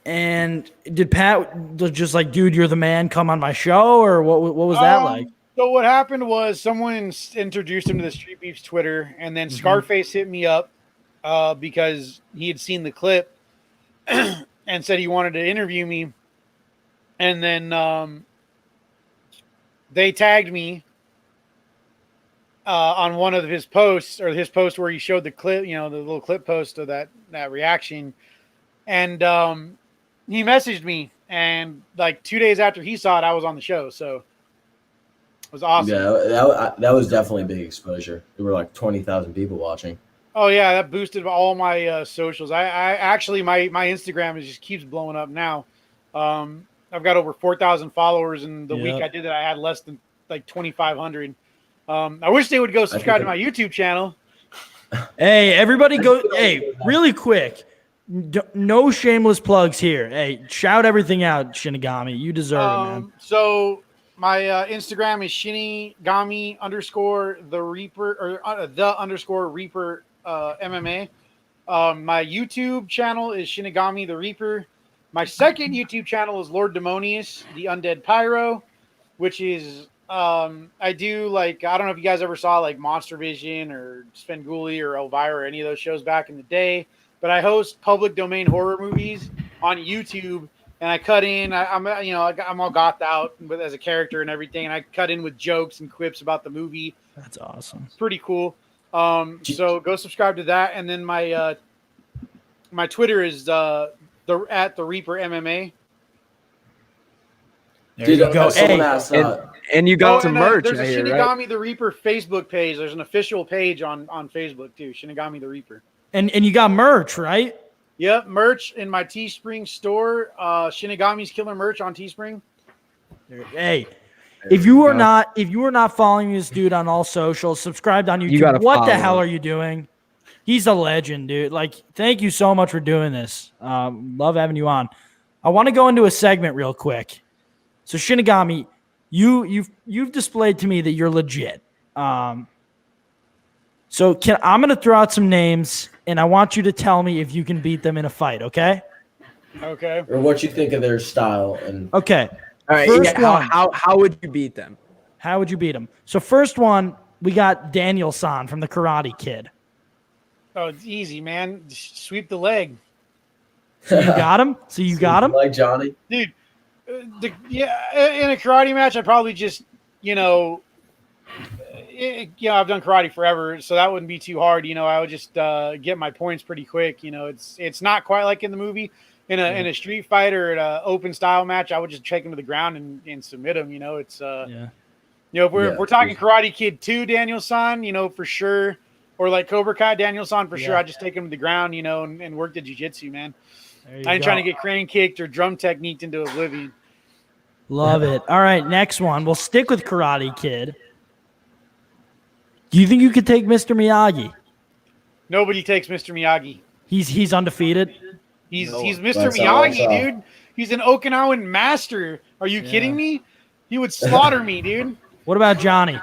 And did Pat just like, dude, you're the man, come on my show, or what was that like? So what happened was someone introduced him to the Street Beefs Twitter, and then Scarface hit me up because he had seen the clip and said he wanted to interview me. And then they tagged me on one of his posts, or his post where he showed the clip, the little clip post of that reaction. And he messaged me, and like 2 days after he saw it, I was on the show. So it was awesome. Yeah, that was definitely big exposure. There were like 20,000 people watching. Oh yeah, that boosted all my socials. I actually my Instagram just keeps blowing up now. I've got over 4,000 followers, and the week I did it, I had less than like 2,500. I wish they would go subscribe to my YouTube channel. Hey, everybody go. Hey, really quick. No shameless plugs here. Hey, shout everything out, Shinigami. You deserve it, man. So my Instagram is Shinigami _ the Reaper, or the _ Reaper MMA. My YouTube channel is Shinigami the Reaper. My second YouTube channel is Lord Demonius, the Undead Pyro, which is I do like, I don't know if you guys ever saw like Monster Vision or Svengoolie or Elvira or any of those shows back in the day, but I host public domain horror movies on YouTube, and I cut in. I'm all gothed out as a character and everything, and I cut in with jokes and quips about the movie. That's awesome. It's pretty cool. So go subscribe to that, and then my my Twitter is at the Reaper MMA. There you go. Hey, and you got some merch. There's a Shinigami the Reaper Facebook page. There's an official page on Facebook too, Shinigami the Reaper. And you got merch, right? Yep, merch in my Teespring store. Shinigami's Killer merch on Teespring. Hey, if you are not following this dude on all socials, subscribed on YouTube. What the hell are you doing? He's a legend, dude. Like, thank you so much for doing this. Love having you on. I want to go into a segment real quick. So Shinigami, you've displayed to me that you're legit. So I'm going to throw out some names, and I want you to tell me if you can beat them in a fight, okay? Okay. Or what you think of their style. And okay. All right. First one. How would you beat them? How would you beat them? So first one, we got Daniel-san from the Karate Kid. Oh, it's easy, man. Just sweep the leg. So you got him? Like Johnny? Dude, in a karate match, I'd probably just, I've done karate forever, so that wouldn't be too hard. I would just get my points pretty quick. It's not quite like in the movie. In a street fight or an open style match, I would just take him to the ground and submit him. If we're talking Karate Kid 2, Daniel-san, for sure, or like Cobra Kai, Daniel-san for sure, I'd just take him to the ground, and work the jiu-jitsu, man. I ain't trying to get crane kicked or drum techniqued into oblivion. Love it. All right, next one. We'll stick with Karate Kid. Do you think you could take Mr. Miyagi? Nobody takes Mr. Miyagi. He's undefeated. He's Mr. Miyagi, dude. He's an Okinawan master. Are you kidding me? He would slaughter me, dude. What about Johnny?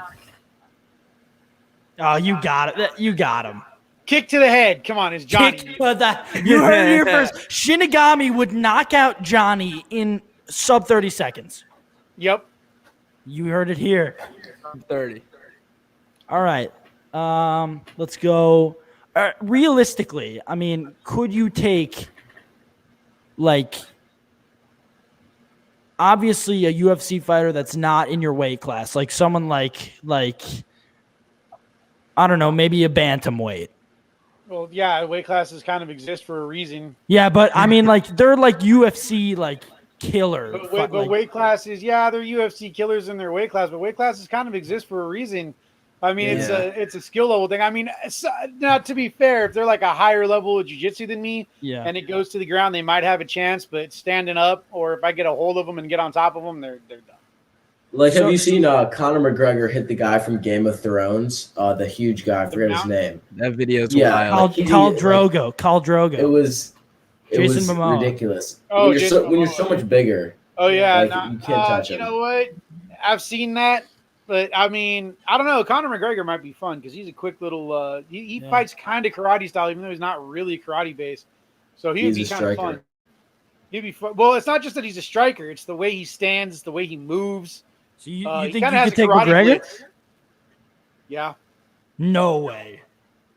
Oh, you got it. You got him. Kick to the head. Come on, it's Johnny. You heard it here first. Shinigami would knock out Johnny in sub 30 seconds. Yep. You heard it here. 30. All right. Let's go. Realistically, I mean, could you take, like, obviously a UFC fighter that's not in your weight class, like someone like I don't know, maybe a bantamweight? Well, yeah, weight classes kind of exist for a reason. Yeah, but I mean, like, they're like UFC like killer. But weight classes, they're UFC killers in their weight class, but weight classes kind of exist for a reason. I mean, it's a skill level thing. I mean, now to be fair, if they're like a higher level of jiu-jitsu than me, and it goes to the ground, they might have a chance. But standing up, or if I get a hold of them and get on top of them, they're done. Like, have you seen Conor McGregor hit the guy from Game of Thrones? The huge guy, I forget his name. That video's wild. Khal Drogo. It was Momoa. ridiculous. Oh, when you're so much bigger. Oh yeah, you can't touch him. You know what? I've seen that. But, I mean, I don't know. Conor McGregor might be fun because he's a quick little he fights kind of karate style, even though he's not really karate-based. So he would be kind of fun. He'd be fun. Well, it's not just that he's a striker; it's the way he stands, it's the way he moves. So you He think kinda you has could a take karate McGregor? blitz. Yeah. No way.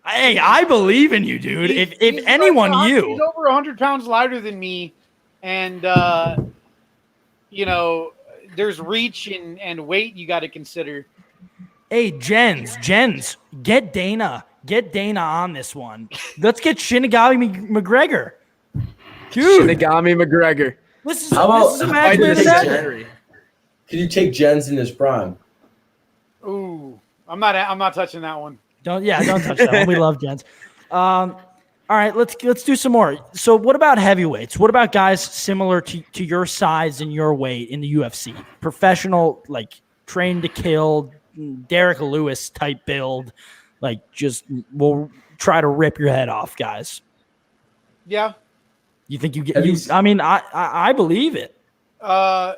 Hey, I believe in you, dude. If He's anyone, like, he's you. over 100 pounds lighter than me, and you know, there's reach and weight you got to consider. Hey, Jens, get Dana on this one. Let's get Shinigami McGregor. Dude, Shinigami McGregor. this is How about- this is a how match about made you in take heaven. Can you take Jens in his prime? Ooh, I'm not touching that one. Don't touch that one. We love Jens. All right, let's do some more. So, what about heavyweights? What about guys similar to your size and your weight in the UFC? Professional, like trained to kill, Derek Lewis type build, like just will try to rip your head off, guys. Yeah. You think you get? Have You, you- I mean, I believe it.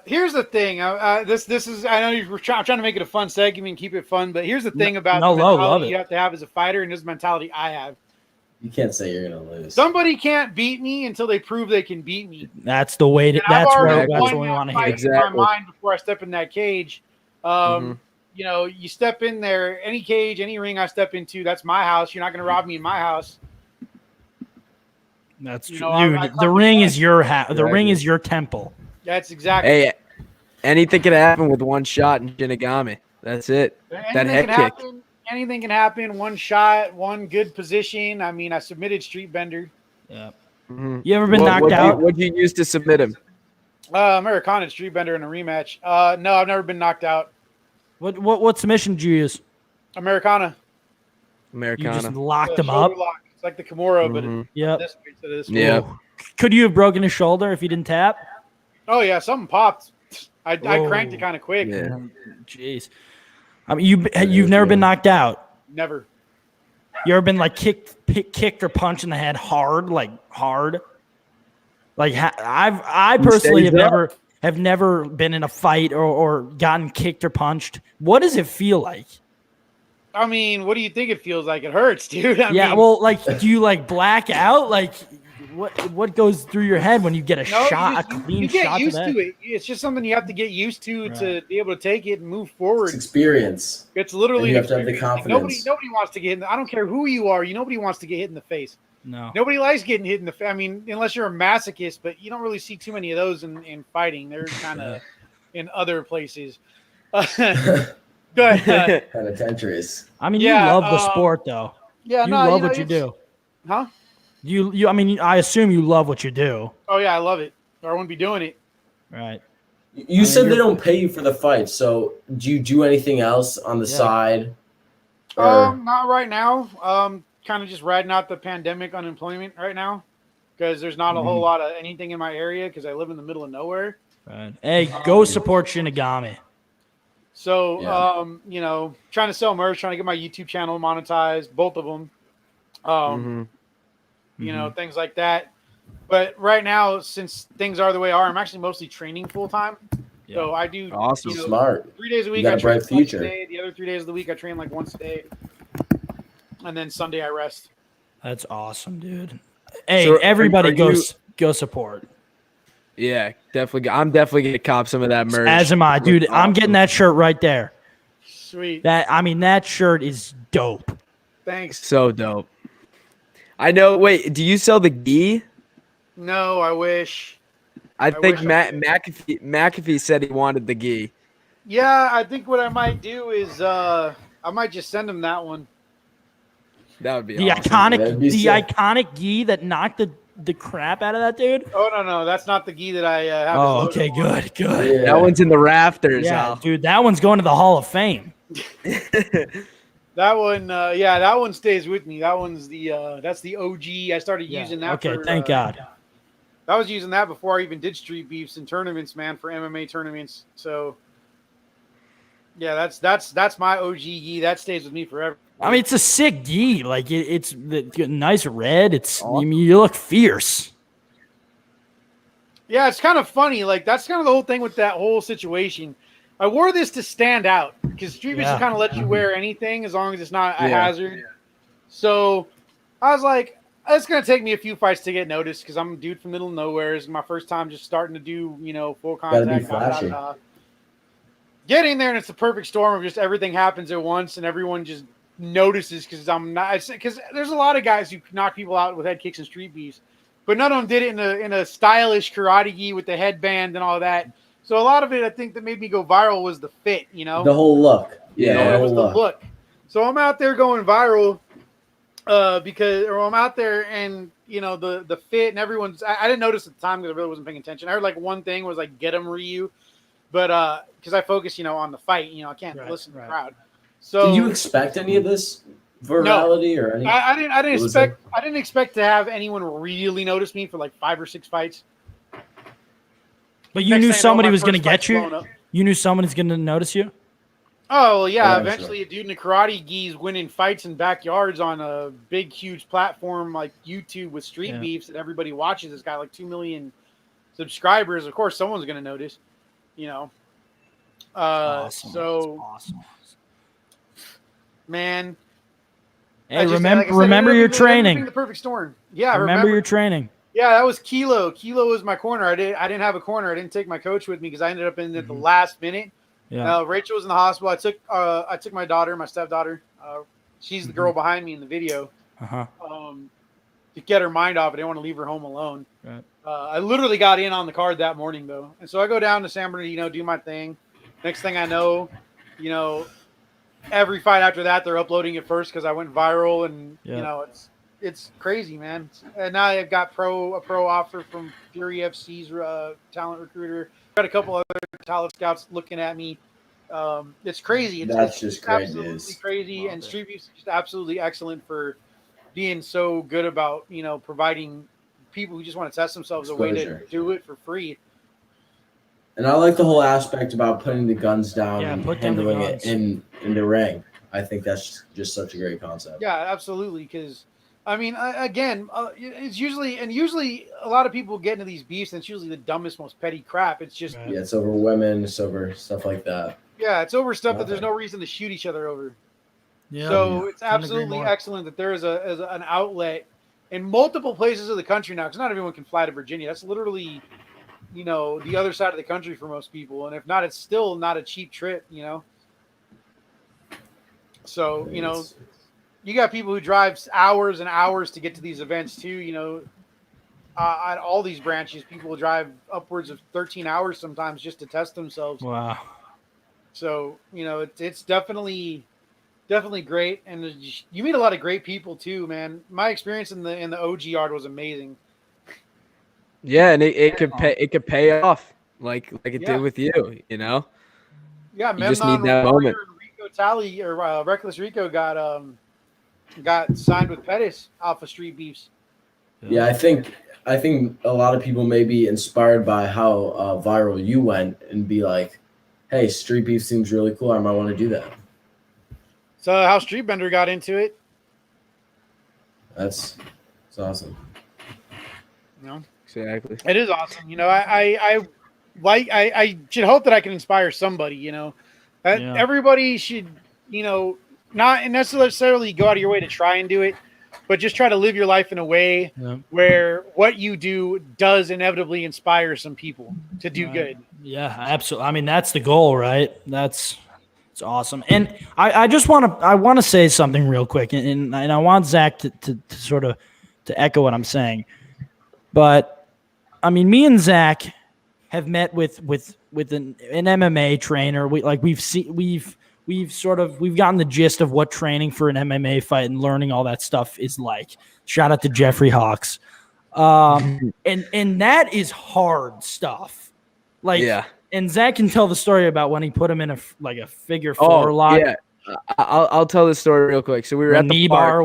Here's the thing. This is. I know I'm trying to make it a fun segment and keep it fun, but here's the thing about no, the love mentality it. you have to have as a fighter, and this mentality I have. You can't say you're gonna lose. Somebody can't beat me until they prove they can beat me. That's the way to. And I've That's already what won we that want to fight hear. Exactly. in my mind before I step in that cage. You know, you step in there, any cage, any ring I step into, that's my house. You're not going to rob me in my house. That's You true, know, I dude. come The to ring fight. is your The ring Exactly. is your temple. That's exactly. Hey, anything can happen with one shot in Shinigami. That's it. That Anything head can kick. happen. Anything can happen. One shot, one good position. I mean, I submitted Street Bender. Yeah. Mhm. You ever been knocked out? What'd you use to submit him? Americana Street Bender in a rematch. No, I've never been knocked out. What submission did you use? Americana. You Americana. just locked him Shoulder up. lock. It's like the Kimura, but Mhm. it's Yep. this way instead of this way. Yeah. Ooh. Could you have broken his shoulder if you didn't tap? Oh yeah, something popped. I Whoa. cranked it kind of quick. Yeah. Jeez. I mean, you've never been knocked out. Never. You ever been like kicked or punched in the head hard, like hard? Like I He personally stays have never been in a fight or gotten kicked or punched. What does it feel like? I mean, what do you think it feels like? It hurts, dude. I Yeah, mean, well, like, do you like black out? Like, what goes through your head when you get a no, shot, a you clean get shot used to to that? it. It's just something you have to get used to Right. be able to take it and move It's forward. experience. It's literally And you an have to have the experience. Like, confidence. nobody wants to get in. I don't care who you are. Nobody wants to get hit in the face. No. Nobody likes getting hit in the face. I mean, unless you're a masochist, but you don't really see too many of those in fighting. They're kind of in other places. Go ahead. Penitentiaries. I mean, Yeah, you love the sport, though. Yeah, You no, love know, what you it's- do. Huh? You. I mean, I assume you love what you do, Oh yeah, I love it. Or I wouldn't be doing it. right? You said they you're- don't pay you for the fight, so do you do anything else on the Yeah. side? Or Not right now. Kind of just riding out the pandemic unemployment right now because there's not a whole lot of anything in my area because I live in the middle of nowhere. Right. Hey, go support Shinigami. So, Yeah. you know, trying to sell merch, trying to get my YouTube channel monetized, both of them. Mhm. You know, things like that. But right now, since things are the way they are, I'm actually mostly training full time. So I do Awesome. you know, smart. 3 days a week. got I a train bright twice future. a day. The other 3 days of the week, I train like once a day, and then Sunday I rest. That's awesome, dude. Hey, So, everybody, are you- go support. Yeah, definitely. I'm definitely gonna cop some of that merch. As am I, dude. Looks I'm getting awesome. that shirt right there. Sweet. That shirt is dope. Thanks. So dope. I know. Wait, do you sell the gi? No, I wish. I think wish I did. McAfee said he wanted the gi. Yeah, I think what I might do is I might just send him that one. That would be The awesome. That'd be sick. iconic gi that knocked the crap out of that dude. Oh no, that's not the gi that I have. his Oh, logo okay, on. good. Yeah. That one's in the rafters. Yeah, Al. dude, that one's going to the Hall of Fame. That one, yeah, that one stays with me. That one's that's the OG. I started using that. Okay, for, thank God. I was using that before I even did street beefs and tournaments, man, for MMA tournaments. So, yeah, that's my OG gi. That stays with me forever. I mean, it's a sick gi. Like it's the nice red. It's I mean, you look fierce. Yeah, it's kind of funny. Like that's kind of the whole thing with that whole situation. I wore this to stand out because street beefs Yeah. kind of let you wear anything as long as it's not a Yeah. hazard. So I was like, it's gonna take me a few fights to get noticed because I'm a dude from middle of nowhere. It's my first time just starting to do, full Gotta be contact. flashy. Get in there and it's the perfect storm of just everything happens at once and everyone just notices because I'm not. Because there's a lot of guys who knock people out with head kicks and street beefs, but none of them did it in a stylish karate gi with the headband and all that. So a lot of it, I think, that made me go viral was the fit. The whole look. Yeah, It was the look. So I'm out there going viral. I'm out there and the fit and everyone's. I didn't notice at the time because I really wasn't paying attention. I heard like one thing was like get him Ryu, but because I focus on the fight, I can't listen to the crowd. So did you expect any of this virality or anything? I didn't expect to have anyone really notice me for like 5 or 6 fights. But you Next knew thing I know, somebody my was going to first get fight's you. blown up. You knew someone's going to notice you. Oh well, yeah. Yeah, Eventually, a dude in a karate gi's winning fights in backyards on a big, huge platform like YouTube with street beefs that everybody watches. This guy like 2 million subscribers. Of course, someone's going to notice. Awesome. So awesome. Man, hey, remember your training. The perfect storm. Yeah, remember your training. Yeah, that was Kilo. Kilo was my corner. I didn't have a corner. I didn't take my coach with me because I ended up in at the last minute. Yeah. Rachel was in the hospital. I took my daughter, my stepdaughter. She's the girl behind me in the video. To get her mind off. I didn't want to leave her home alone. Right. I literally got in on the card that morning though, and so I go down to San Bernardino, do my thing. Next thing I know, every fight after that they're uploading it first because I went viral, and it's crazy, man. And now I've got a pro offer from Fury FC's talent recruiter. Got a couple other talent scouts looking at me. It's crazy. That's just great absolutely news. crazy. And Street Beef's just absolutely excellent for being so good about providing people who just want to test themselves a way to do it for free. And I like the whole aspect about putting the guns down and put down the handling guns. it in the ring. I think that's just such a great concept. Yeah, absolutely. Because I mean, it's usually a lot of people get into these beefs, and it's usually the dumbest, most petty crap. It's just it's over women, it's over stuff like that. Yeah, it's over stuff that there's no reason to shoot each other over. Yeah. So it's absolutely excellent that there is an outlet in multiple places of the country now, because not everyone can fly to Virginia. That's literally, the other side of the country for most people. And if not, it's still not a cheap trip, So, you got people who drive hours and hours to get to these events too, on all these branches. People will drive upwards of 13 hours sometimes just to test themselves. Wow. So, it's definitely great. And you meet a lot of great people too, man. My experience in the OG yard was amazing. Yeah, and it could pay off like it did with you, Yeah, you just need that moment. Rico Tally or Reckless Rico got signed with Pettis off of Street Beefs. Yeah, I think a lot of people may be inspired by how viral you went and be like, hey, Street Beef seems really cool. I might want to do that. So how Street Bender got into it. That's awesome. Exactly. It is awesome. I should hope that I can inspire somebody, Everybody should, not necessarily go out of your way to try and do it, but just try to live your life in a way where what you do does inevitably inspire some people to do good. Yeah, absolutely. I mean, that's the goal, right? It's awesome. And I just want to say something real quick, and I want Zach to sort of to echo what I'm saying. But I mean, me and Zach have met with an MMA trainer. We've gotten the gist of what training for an MMA fight and learning all that stuff is like. Shout out to Jeffrey Hawks. And that is hard stuff. And Zach can tell the story about when he put him in a figure four lock. Yeah. I'll tell this story real quick. So we were at the bar.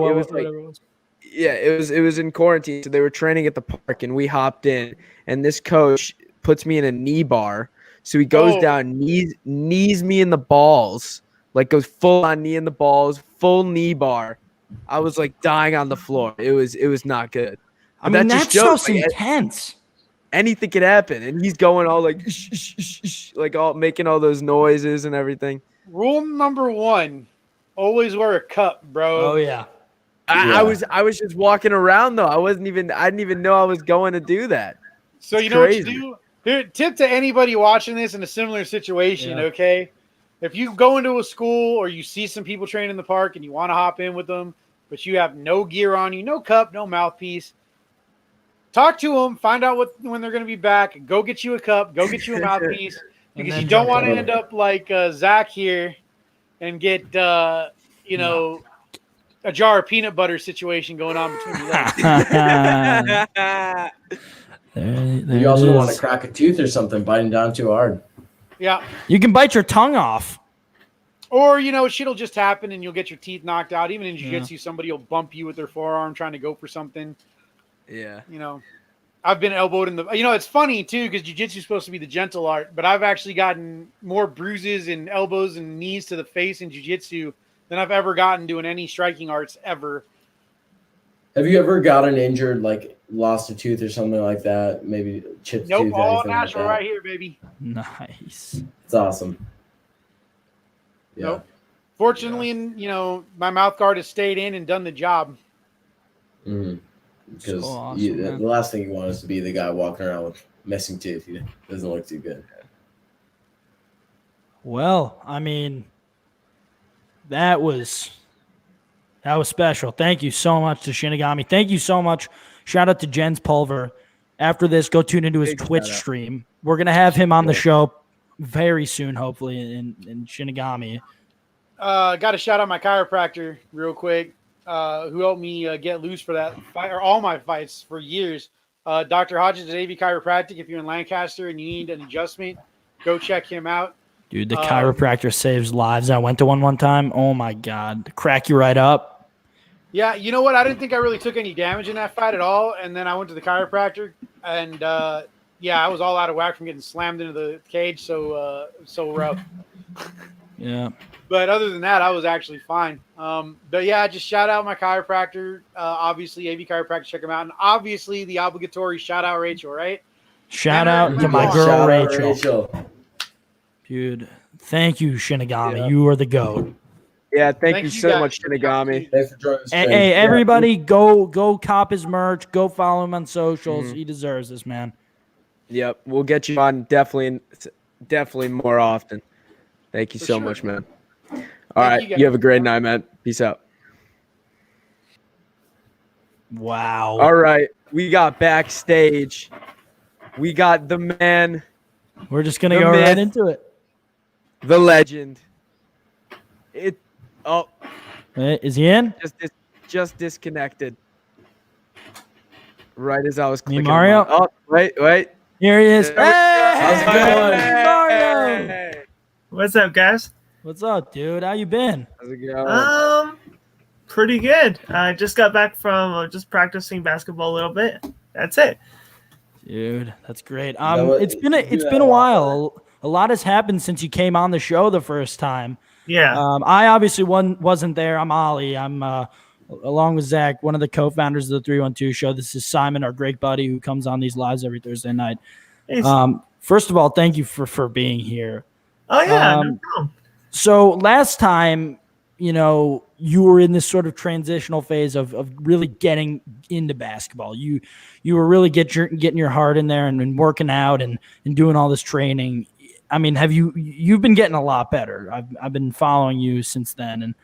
It was in quarantine. So they were training at the park, and we hopped in. And this coach puts me in a knee bar. So he goes down, knees me in the balls, goes full on knee in the balls, full knee bar. I was dying on the floor. It was not good. I mean, that stuff's intense. Anything could happen, and he's going all all making all those noises and everything. Rule number 1: always wear a cup, bro. Oh yeah. I was just walking around though. I didn't even know I was going to do that. So It's you know crazy. what you do? Here, tip to anybody watching this in a similar situation, Yeah. okay? If you go into a school or you see some people training in the park and you want to hop in with them, but you have no gear on you, no cup, no mouthpiece, talk to them, find out when they're going to be back, go get you a cup, go get you a mouthpiece, because then you don't jump want to in. end up like Zach here and get, you know, a jar of peanut butter situation going on between your legs. There You also it don't want to is. crack a tooth or something, biting down too hard. Yeah. You can bite your tongue off. Or, you know, shit'll just happen and you'll get your teeth knocked out. Even in Yeah. jiu-jitsu, somebody will bump you with their forearm trying to go for something. Yeah. You know, I've been elbowed in the... You know, it's funny, too, because jiu-jitsu is supposed to be the gentle art, but I've actually gotten more bruises and elbows and knees to the face in jiu-jitsu than I've ever gotten doing any striking arts ever. Have you ever gotten injured, like lost a tooth or something like that? Maybe chipped a Nope, tooth, all anything like natural that? right here, baby. Nice. It's awesome. Yeah. Nope. Fortunately, you know, my mouth guard has stayed in and done the job. Mm-hmm. Because So awesome, the man. last thing you want is to be the guy walking around with missing teeth. It doesn't look too good. Well, I mean, that was special. Thank you so much to Shinigami. Thank you so much. Shout out to Jens Pulver. After this, go tune into his Big Twitch shout out. stream. We're gonna have him on the show very soon, hopefully, in Shinigami. Got to shout out my chiropractor real quick, who helped me get loose for that fight, or all my fights for years. Dr. Hodges at AV Chiropractic. If you're in Lancaster and you need an adjustment, go check him out. Dude, the chiropractor saves lives. I went to one time. Oh my God, crack you right up. Yeah, you know what? I didn't think I really took any damage in that fight at all. And then I went to the chiropractor, and yeah, I was all out of whack from getting slammed into the cage. So rough. Yeah. But other than that, I was actually fine. But yeah, just shout out my chiropractor. Obviously, AV Chiropractic, check him out. And obviously, the obligatory shout out Rachel, right? Shout out to Shout my out girl Shout out Rachel. Dude, thank you, Shinigami. Yeah. You are the GOAT. Yeah, thank Thank you you so guys. much, Shinigami. Thanks for joining us. Hey, everybody, go cop his merch. Go follow him on socials. Mhm. He deserves this, man. Yep, we'll get you on definitely more often. Thank you For so sure. much, man. All Thank right, you guys. you have a great night, man. Peace out. Wow. All right, we got backstage. We got the man, We're just gonna The go right myth. into it. the legend. Is he in? Just disconnected. Right as I was Me, clicking. Mario? Oh, wait. Here he is. Hey, There we go. How's it going? Mario. Hey. What's up, guys? What's up, dude? How you been? How's it going? Pretty good. I just got back from just practicing basketball a little bit. That's it. Dude, that's great. what- It's been you do that a a lot, while. A lot has happened since you came on the show the first time. Yeah. I obviously wasn't there. I'm Ollie. I'm along with Zach, one of the co-founders of the 312 show. This is Simon, our great buddy who comes on these lives every Thursday night. Hey, First of all, thank you for being here. oh yeah, no um, problem. So last time, you were in this sort of transitional phase of really getting into basketball. You were really getting your heart in there and working out and doing all this training. I mean, you've been getting a lot better. I've been following you since then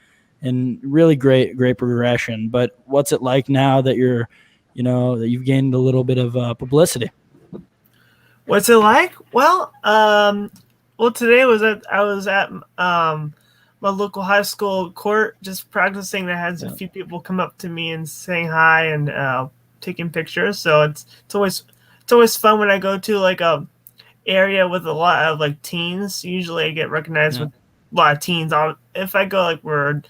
and really great progression. But what's it like now that that you've gained a little bit of publicity? What's it like? Well, today I was at my local high school court just practicing. I had a few people come up to me and saying hi and taking pictures. So it's always fun when I go to like a area with a lot of like teens. Usually I get recognized with a lot of teens. If I go like where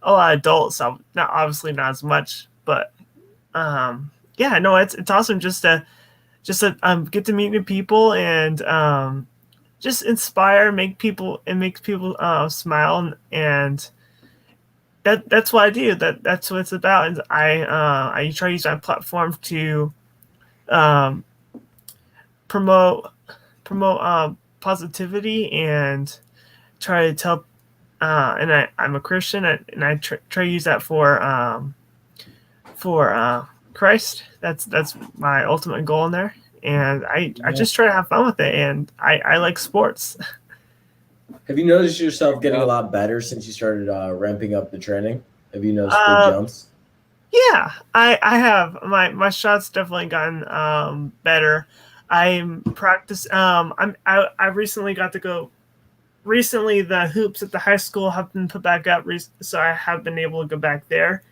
a lot of adults, I'm not as much, but yeah, no, it's awesome just to get to meet new people and just inspire, make people smile, and that's what I do. That's what it's about. And I try to use my platform to promote positivity and try to tell. And I'm a Christian, and I try to use that for for Christ. That's my ultimate goal in there, and I just try to have fun with it, and I like sports. Have you noticed yourself getting a lot better since you started ramping up the training? Have you noticed big jumps? Yeah, I have. My shots definitely gotten better. I'm practice. I recently got to go. Recently, the hoops at the high school have been put back up, so I have been able to go back there.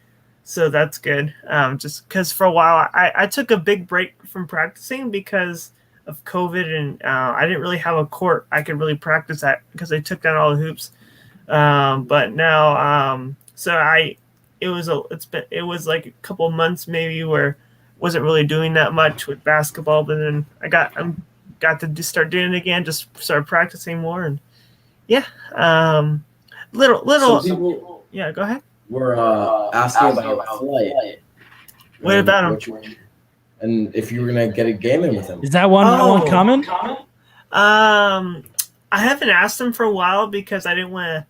So that's good. Just because for a while I took a big break from practicing because of COVID, and I didn't really have a court I could really practice at because they took down all the hoops. But now, it was like a couple of months maybe where wasn't really doing that much with basketball, but then I got start doing it again, just started practicing more, and yeah, little. Some people Yeah, go ahead. were asking about flight. What about him? And if you were gonna get a game in with him. Is that one coming? I haven't asked him for a while because I didn't want to.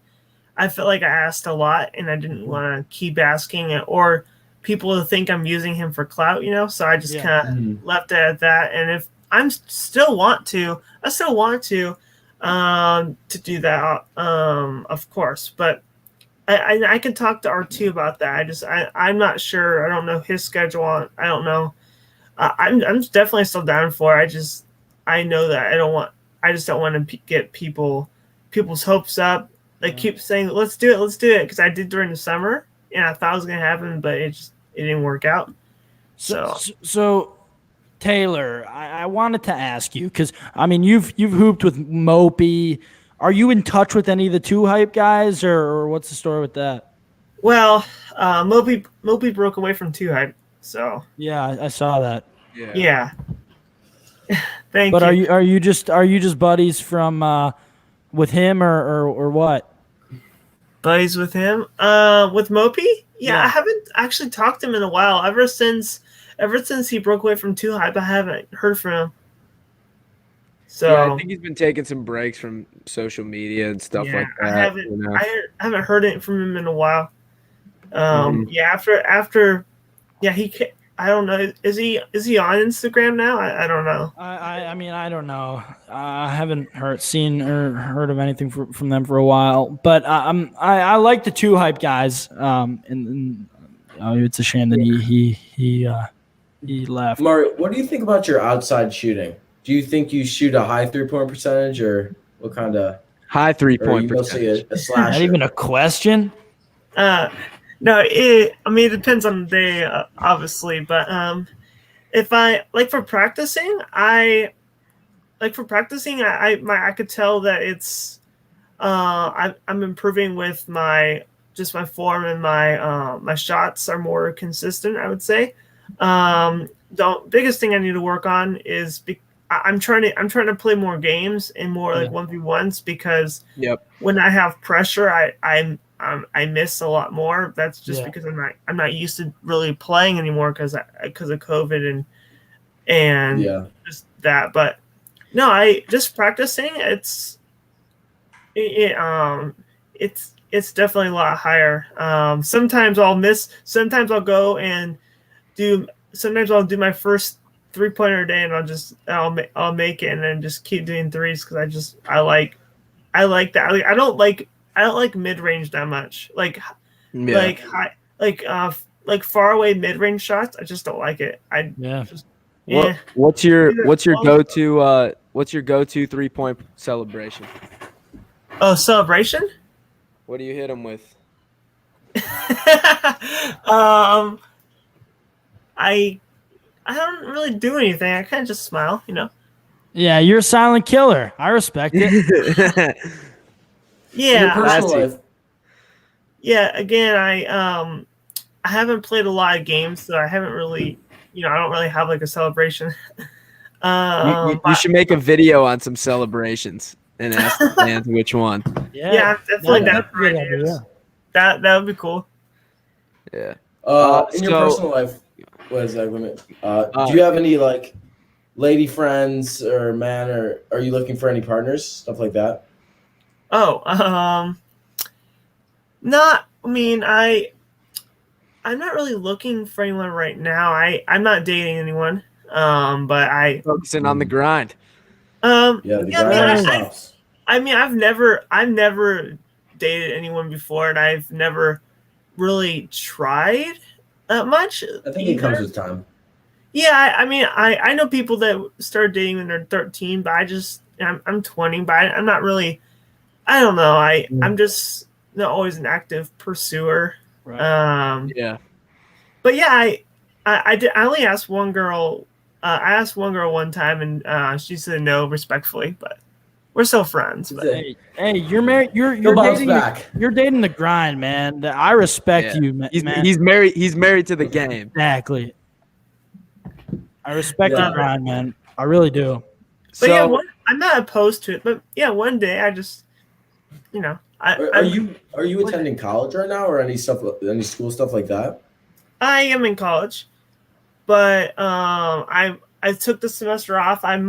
I felt like I asked a lot, and I didn't want to keep asking it, or people to think I'm using him for clout, So I just kind of left it at that. And if I still want to do that, of course. But I can talk to R2 about that. I'm not sure. I don't know his schedule. I don't know. I'm definitely still down for it. I know that I just don't want to get people's hopes up. They keep saying, let's do it. Because I did during the summer, and I thought it was going to happen, but it didn't work out. So Taylor, I wanted to ask you, because, I mean, you've hooped with Mopey. Are you in touch with any of the Two Hype guys, or what's the story with that? Well, Mopey broke away from Two Hype, so. Yeah, I saw that. Yeah. Thank you. But are you just buddies from with him or what? Buddies with him? With Mopey? Yeah, I haven't actually talked to him in a while. Ever since he broke away from Two Hype, I haven't heard from him. So yeah, I think he's been taking some breaks from social media and stuff like that. I haven't heard it from him in a while. Yeah, after he. I don't know. Is he on Instagram now? I don't know. I mean, I don't know. I haven't seen or heard of anything from them for a while. But I like the Two Hype guys. And it's a shame that he left. Mario, what do you think about your outside shooting? Do you think you shoot a high 3-point percentage, or what kind of high 3-point percentage? Mostly a slasher? Not even a question. No, it depends on the day, obviously. But if I for practicing, I could tell that it's I'm improving with my form, and my shots are more consistent, I would say. The biggest thing I need to work on is I'm trying to play more games and more like 1v1s, because when I have pressure, I miss a lot more. That's just because I'm not used to really playing anymore because of COVID and just that. But no, I just practicing. It's definitely a lot higher. Sometimes I'll miss. Sometimes I'll go and do. Sometimes I'll do my first 3-pointer a day, and I'll make it, and then just keep doing threes because I like that. I don't like mid range that much. Like high, like far away mid range shots. I just don't like it. What's your go-to 3-point celebration? Oh, celebration? What do you hit them with? I don't really do anything. I kind of just smile, Yeah, you're a silent killer. I respect it. Yeah. Personal life. Yeah. Again, I haven't played a lot of games, so I haven't really, I don't really have like a celebration. You should make a video on some celebrations and ask the fans which one. Yeah, definitely that for ideas. That would be cool. Yeah. In your personal life, what is that limit? Do you have any like lady friends or man, or are you looking for any partners, stuff like that? Oh, not. I mean, I'm not really looking for anyone right now. I'm not dating anyone. But Focusing on the grind. Yeah, the yeah, I mean, grind never I- stops. I mean, I've never dated anyone before, and I've never really tried that much. I think it comes with time. Yeah, I mean, I know people that started dating when they're 13, but I'm 20, but I'm not really. I don't know. I'm just not always an active pursuer. Right. Yeah. But yeah, I only asked one girl. I asked one girl one time, and she said no respectfully, but we're still friends. But Hey, you're married. You're bounce dating. back. You're dating the grind, man. I respect Yeah. you, man. He's married. He's married to the game. Exactly. I respect Yeah. your grind, man. I really do. But yeah, So I'm not opposed to it. But yeah, one day I just, Are you attending college right now, or any school stuff like that? I am in college, but I took the semester off. I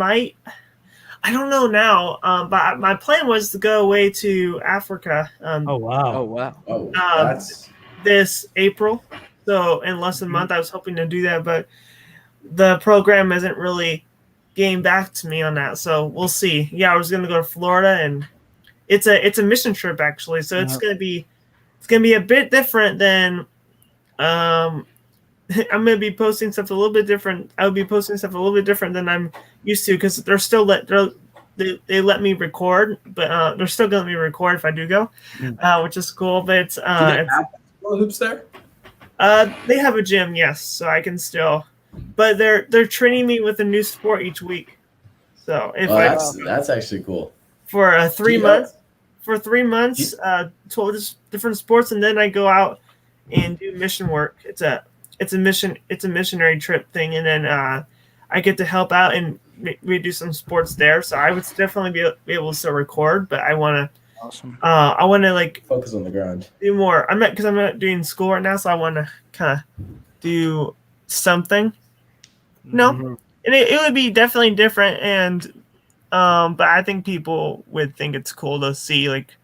don't know now. But my plan was to go away to Africa. Oh wow. oh wow. Oh, that's This April. So in less than a month, I was hoping to do that, but the program isn't really getting back to me on that. So we'll see. Yeah, I was going to go to Florida, and it's a mission trip actually. So it's going to be a bit different than I'm going to be posting stuff a little bit different. I'll be posting stuff a little bit different than I'm used to because they're still they let me record, but they're still going to let me record if I do go, which is cool. But it's hoops there. they have a gym, yes, so I can still. But they're training me with a new sport each week. So if That's actually cool. for 3 Do you- months, for 3 months, 12 different sports, and then I go out and do mission work. It's a missionary trip thing, and then I get to help out and we do some sports there. So I would definitely be able to still record, but I want to. Awesome. I want to like Focus on the grind. do more. I'm not doing school right now, so I want to kind of do something. No, Mhm. and it would be definitely different, and but I think people would think it's cool to see like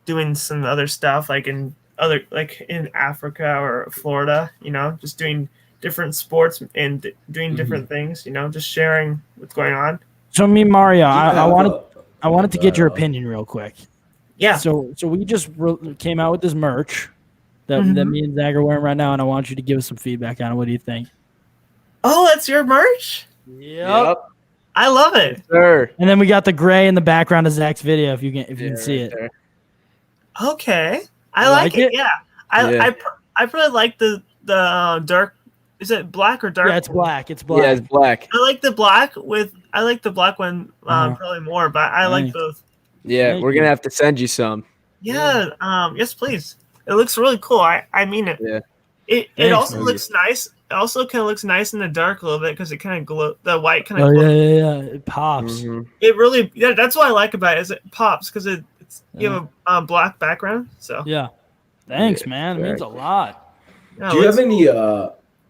doing some other stuff, like in Africa or Florida. Just doing different sports and doing different things. Just sharing what's going on. So me, Mario, I Yeah, wanted to get your opinion real quick. Yeah. So we just came out with this merch that me and Zach are wearing right now, and I want you to give us some feedback on it. What do you think? Oh, that's your merch. Yep. I love it. Sure. And then we got the gray in the background of Zach's video, if you can see it. There. Okay, I You like like it. it? Yeah, I really like the dark. Is it black or dark? Yeah, it's black. It's black. Yeah, it's black. I like the black one probably more, but I like Nice. both. Yeah, Thank we're you. gonna have to send you some. Yeah. Yes, please. It looks really cool. I mean it. Yeah. It Thanks, also man. looks nice. It also kind of looks nice in the dark a little bit because it kind of glow. The white kind Oh of. yeah. It pops. Mhm. It really. Yeah, that's what I like about it. Is it pops because it's you have a black background. So. Yeah. Thanks, Yeah, man. It means a very lot. Yeah, Do you let's- have any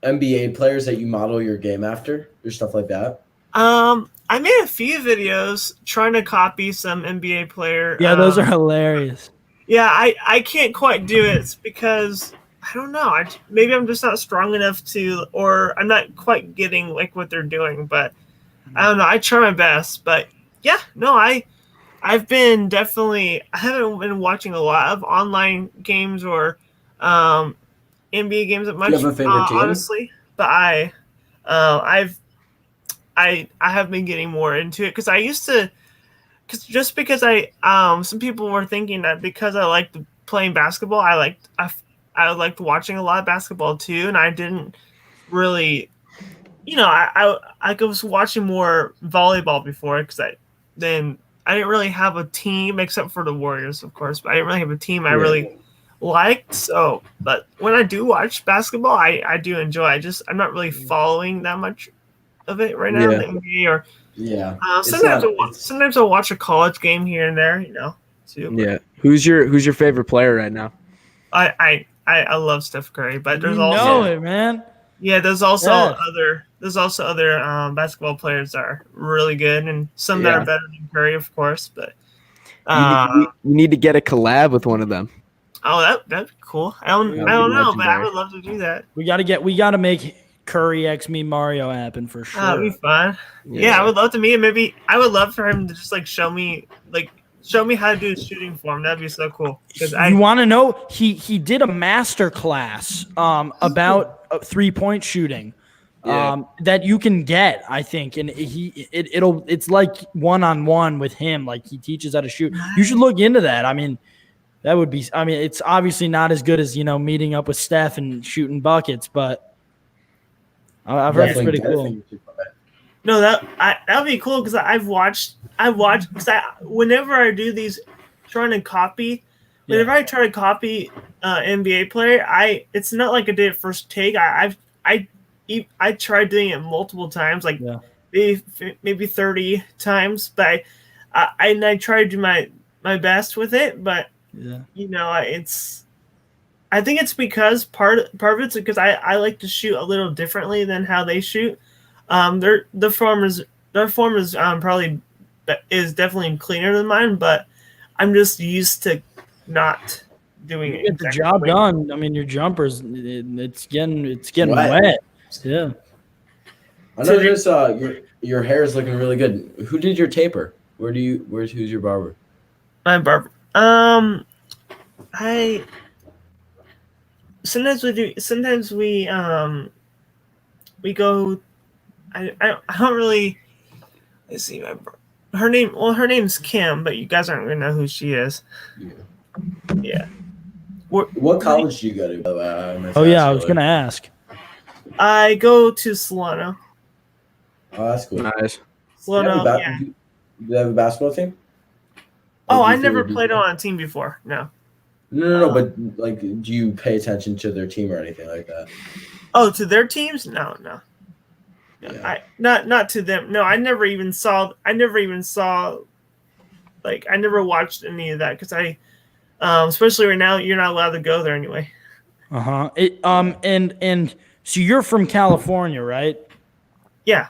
NBA players that you model your game after, or stuff like that? I made a few videos trying to copy some NBA player. Yeah, those are hilarious. Yeah, I can't quite do it. It's because I don't know. Maybe I'm just not strong enough to, or I'm not quite getting like what they're doing. But I don't know. I try my best. But yeah, no, I've been definitely. I haven't been watching a lot of online games or NBA games that much. Do you have a favorite team? Honestly, but I have been getting more into it because I used to. Because some people were thinking that because I liked playing basketball, I liked watching a lot of basketball too, and I didn't really, I was watching more volleyball before because I didn't really have a team except for the Warriors, of course, but I didn't really have a team I really liked. So, but when I do watch basketball, I do enjoy. I'm not really following that much of it right now, Yeah. the NBA or. Yeah. Sometimes I'll watch a college game here and there, too. But Yeah. Who's your favorite player right now? I love Steph Curry, but there's You also know it, man. there's also Yes. other basketball players that are really good, and some that Yeah. are better than Curry, of course. But You need to get a collab with one of them. Oh, that'd be cool. I don't That'd know, be but I legendary. would love to do that. We gotta make Curry X Me Mario happen for sure. That'd be fun. Yeah, I would love to meet him. Maybe I would love for him to just like show me how to do shooting form. That'd be so cool. Because You want to know? He did a master class about 3-point shooting that you can get, I think, and it's like one-on-one with him. Like he teaches how to shoot. You should look into that. I mean, that would be. I mean, it's obviously not as good as meeting up with Steph and shooting buckets, but I've heard it's pretty cool. No, that'd be cool because I've watched because whenever I do these trying to copy, whenever I try to copy NBA player, it's not like I did it first take. I tried doing it multiple times, like maybe 30 times, but I try to do my best with it, but it's. I think it's because part of it's because I like to shoot a little differently than how they shoot. Their form is probably is definitely cleaner than mine, but I'm just used to not doing it. Get the job done. I mean, your jumpers, it's getting wet. Yeah. I noticed your hair is looking really good. Who did your taper? Who's your barber? My barber. Sometimes we go. I don't really. Let's see. Her name's Kim, but you guys aren't gonna know who she is. Yeah. What college do you go to? I was gonna ask. I go to Solano. Oh, that's cool. Nice. Solano. Do they have a basketball team? Oh, I never played on a team before. No. No. But like, do you pay attention to their team or anything like that? Oh, to their teams? No. Yeah. Not to them. No, I never even saw. Like, I never watched any of that because especially right now, you're not allowed to go there anyway. And so you're from California, right? Yeah.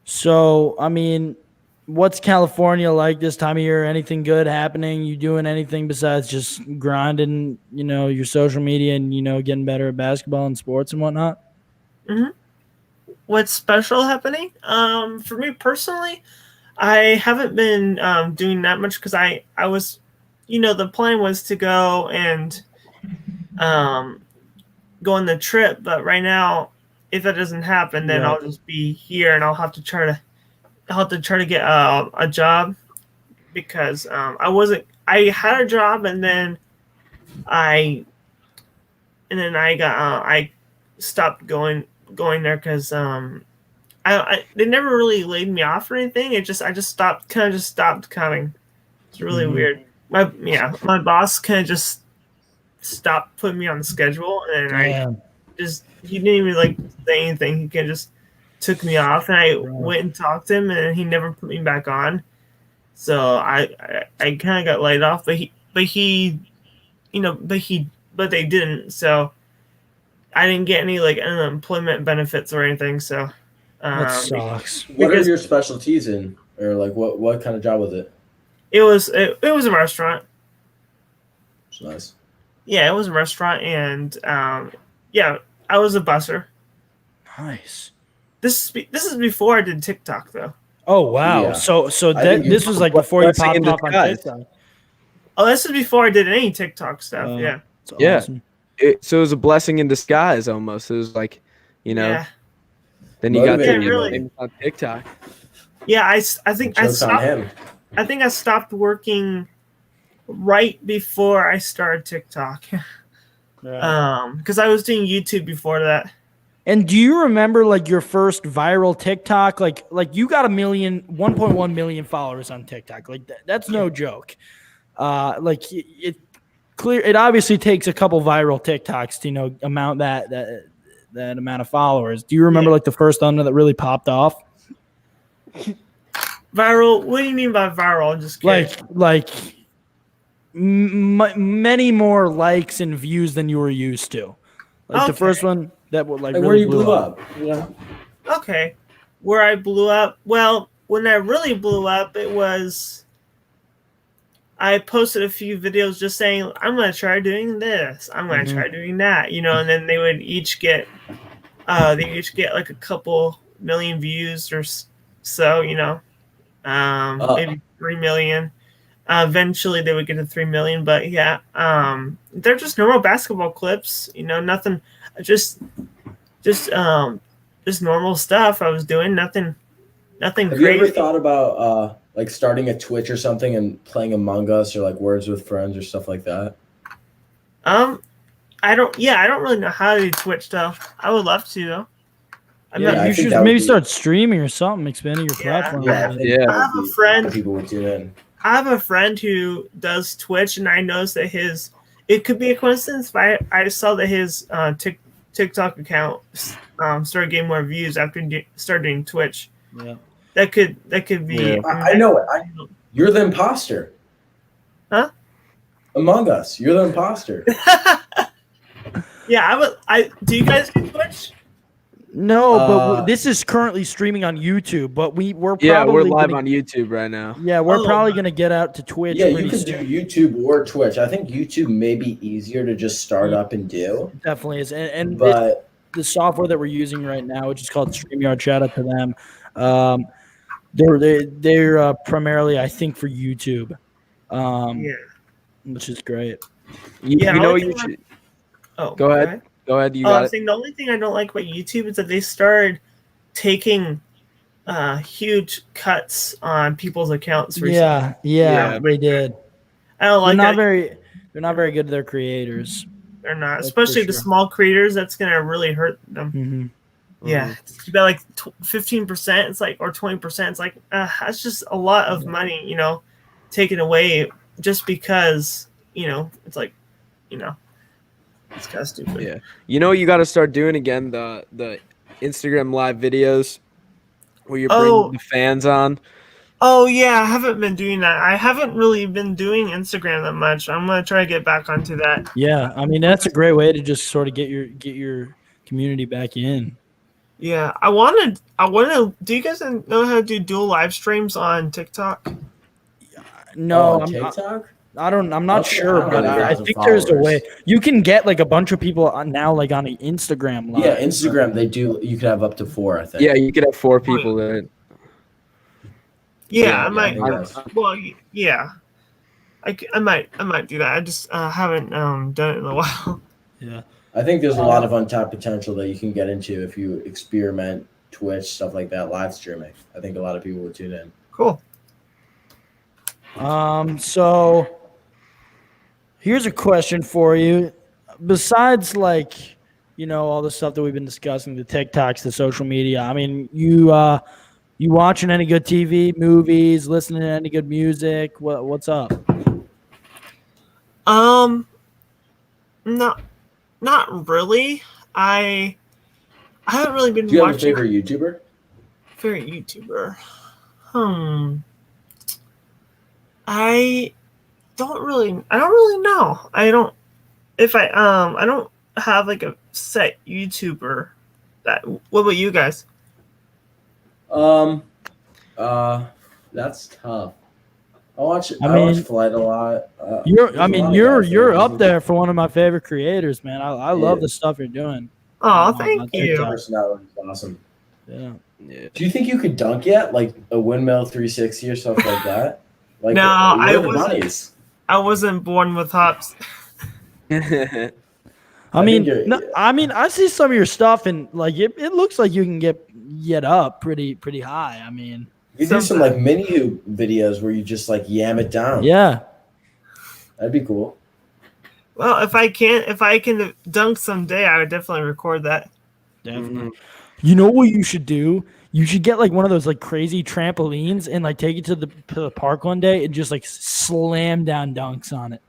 So I mean, what's California like this time of year? Anything good happening? You doing anything besides just grinding, your social media and, getting better at basketball and sports and whatnot? Mm-hmm. What's special happening? For me personally, I haven't been doing that much because I was, the plan was to go and go on the trip, but right now, if that doesn't happen, then I'll just be here and I'll have to try to get a job because I had a job and then I stopped going there because they never really laid me off or anything. I just stopped coming. It's really weird. My boss kind of just stopped putting me on the schedule, and he didn't even say anything. He kind of just took me off, and I went and talked to him, and he never put me back on. So I kind of got laid off, but they didn't. So I didn't get any unemployment benefits or anything. So that sucks. What are your specialties in, or what kind of job was it? It was a restaurant. It's nice. Yeah, it was a restaurant, and I was a busser. Nice. This is before I did TikTok though. Oh wow! Yeah. So this was before you popped off on TikTok. Oh, this is before I did any TikTok stuff. Yeah. That's awesome. So it was a blessing in disguise almost. It was like, Yeah. Then you got really on TikTok. Yeah, I think I stopped working right before I started TikTok. Because I was doing YouTube before that. And do you remember your first viral TikTok? Like you got 1.1 million followers on TikTok. That's no joke. It obviously takes a couple viral TikToks to amount that amount of followers. Do you remember the first one that really popped off? Viral? What do you mean by viral? I'm just kidding. Many more likes and views than you were used to. The first one that would really where you blew up. Okay, where I blew up. Well, when I really blew up, it was I posted a few videos just saying I'm gonna try doing this, I'm gonna try doing that, you know, and then they would each get like a couple million views or so, you know, maybe 3 million. Eventually they would get to 3 million, but yeah, they're just normal basketball clips, you know, nothing, just normal stuff I was doing, nothing Have crazy. you ever thought about like starting a Twitch or something and playing Among Us or like Words with Friends or stuff like that? I don't really know how to do Twitch stuff. I would love to though. Yeah, I you think should that would maybe be- start streaming or something, expanding your Yeah. platform. Yeah, a bit. Yeah. I have a friend. People would tune in. I have a friend who does Twitch, and I noticed that it could be a coincidence, but I saw that his TikTok account started getting more views after he started doing Twitch. Yeah. That could be. Yeah. I know it. You're the imposter. Huh? Among Us. You're the imposter. Yeah, do you guys do Twitch? No, but Uh, this is currently streaming on YouTube. But we're probably Yeah, we're live gonna, on YouTube right now. Yeah, we're Oh, probably my- gonna get out to Twitch. Yeah, you pretty could soon. do YouTube or Twitch. I think YouTube may be easier to just start up and do. It definitely is, and But the software that we're using right now, which is called StreamYard. Shout out to them. They're primarily, I think, for YouTube. Yeah. Which is great. Yeah, You know only what you thing should Oh, go ahead. Go ahead. You I got was it. saying the only thing I don't like about YouTube is that they started taking huge cuts on people's accounts recently. Yeah, Yeah. they did. I don't like that. They're not very good to their creators. They're not, That's especially for the sure. small creators. That's gonna really hurt them. Mm-hmm. Yeah, you got like 15%. It's like, or 20%. It's like that's just a lot of money, you know, taken away just because, you know, it's like, you know, it's kind of stupid. Yeah. You know what you got to start doing again? The Instagram live videos where you're bringing the fans on. Oh yeah, I haven't been doing that. I haven't really been doing Instagram that much. I'm gonna try to get back onto that. Yeah, I mean that's a great way to just sort of get your community back in. Yeah, I wanted. Do you guys know how to do dual live streams on TikTok? No, on TikTok? I'm not Okay, sure, I don't but know. I think there's a way you can get like a bunch of people now, like on Instagram live. Yeah, Instagram they do. You could have up to 4, I think. Yeah, you could have 4 people in it. Yeah, I I might. think that's- Well, yeah, I might do that. I just haven't done it in a while. Yeah. I think there's a lot of untapped potential that you can get into if you experiment Twitch, stuff like that, live streaming. I think a lot of people would tune in. Cool. So here's a question for you. Besides, like, you know, all the stuff that we've been discussing, the TikToks, the social media. I mean, you watching any good TV, movies, listening to any good music? What's up? Not really. I haven't really been Do you have a watching favorite YouTuber? favorite YouTuber. I don't really know. I don't have like a set YouTuber. What about you guys? That's tough. I watch mean, Flight a lot. You're up there for one of my favorite creators, man. I love the stuff you're doing. Oh, on thank you. TikTok. Personality is awesome. Yeah. Yeah. Do you think you could dunk yet, like a windmill 360 or stuff like that? Like, No, where are the wasn't- monies? I wasn't born with hops. I I mean, think you're- I see some of your stuff, and like it looks like you can get up pretty high. I mean, You do some like mini hoop videos where you just like yam it down. yeah. That'd be cool. Well, if I can dunk someday, I would definitely record that. Definitely. You know what you should do? You should get like one of those like crazy trampolines and like take it to the park one day and just like slam down dunks on it.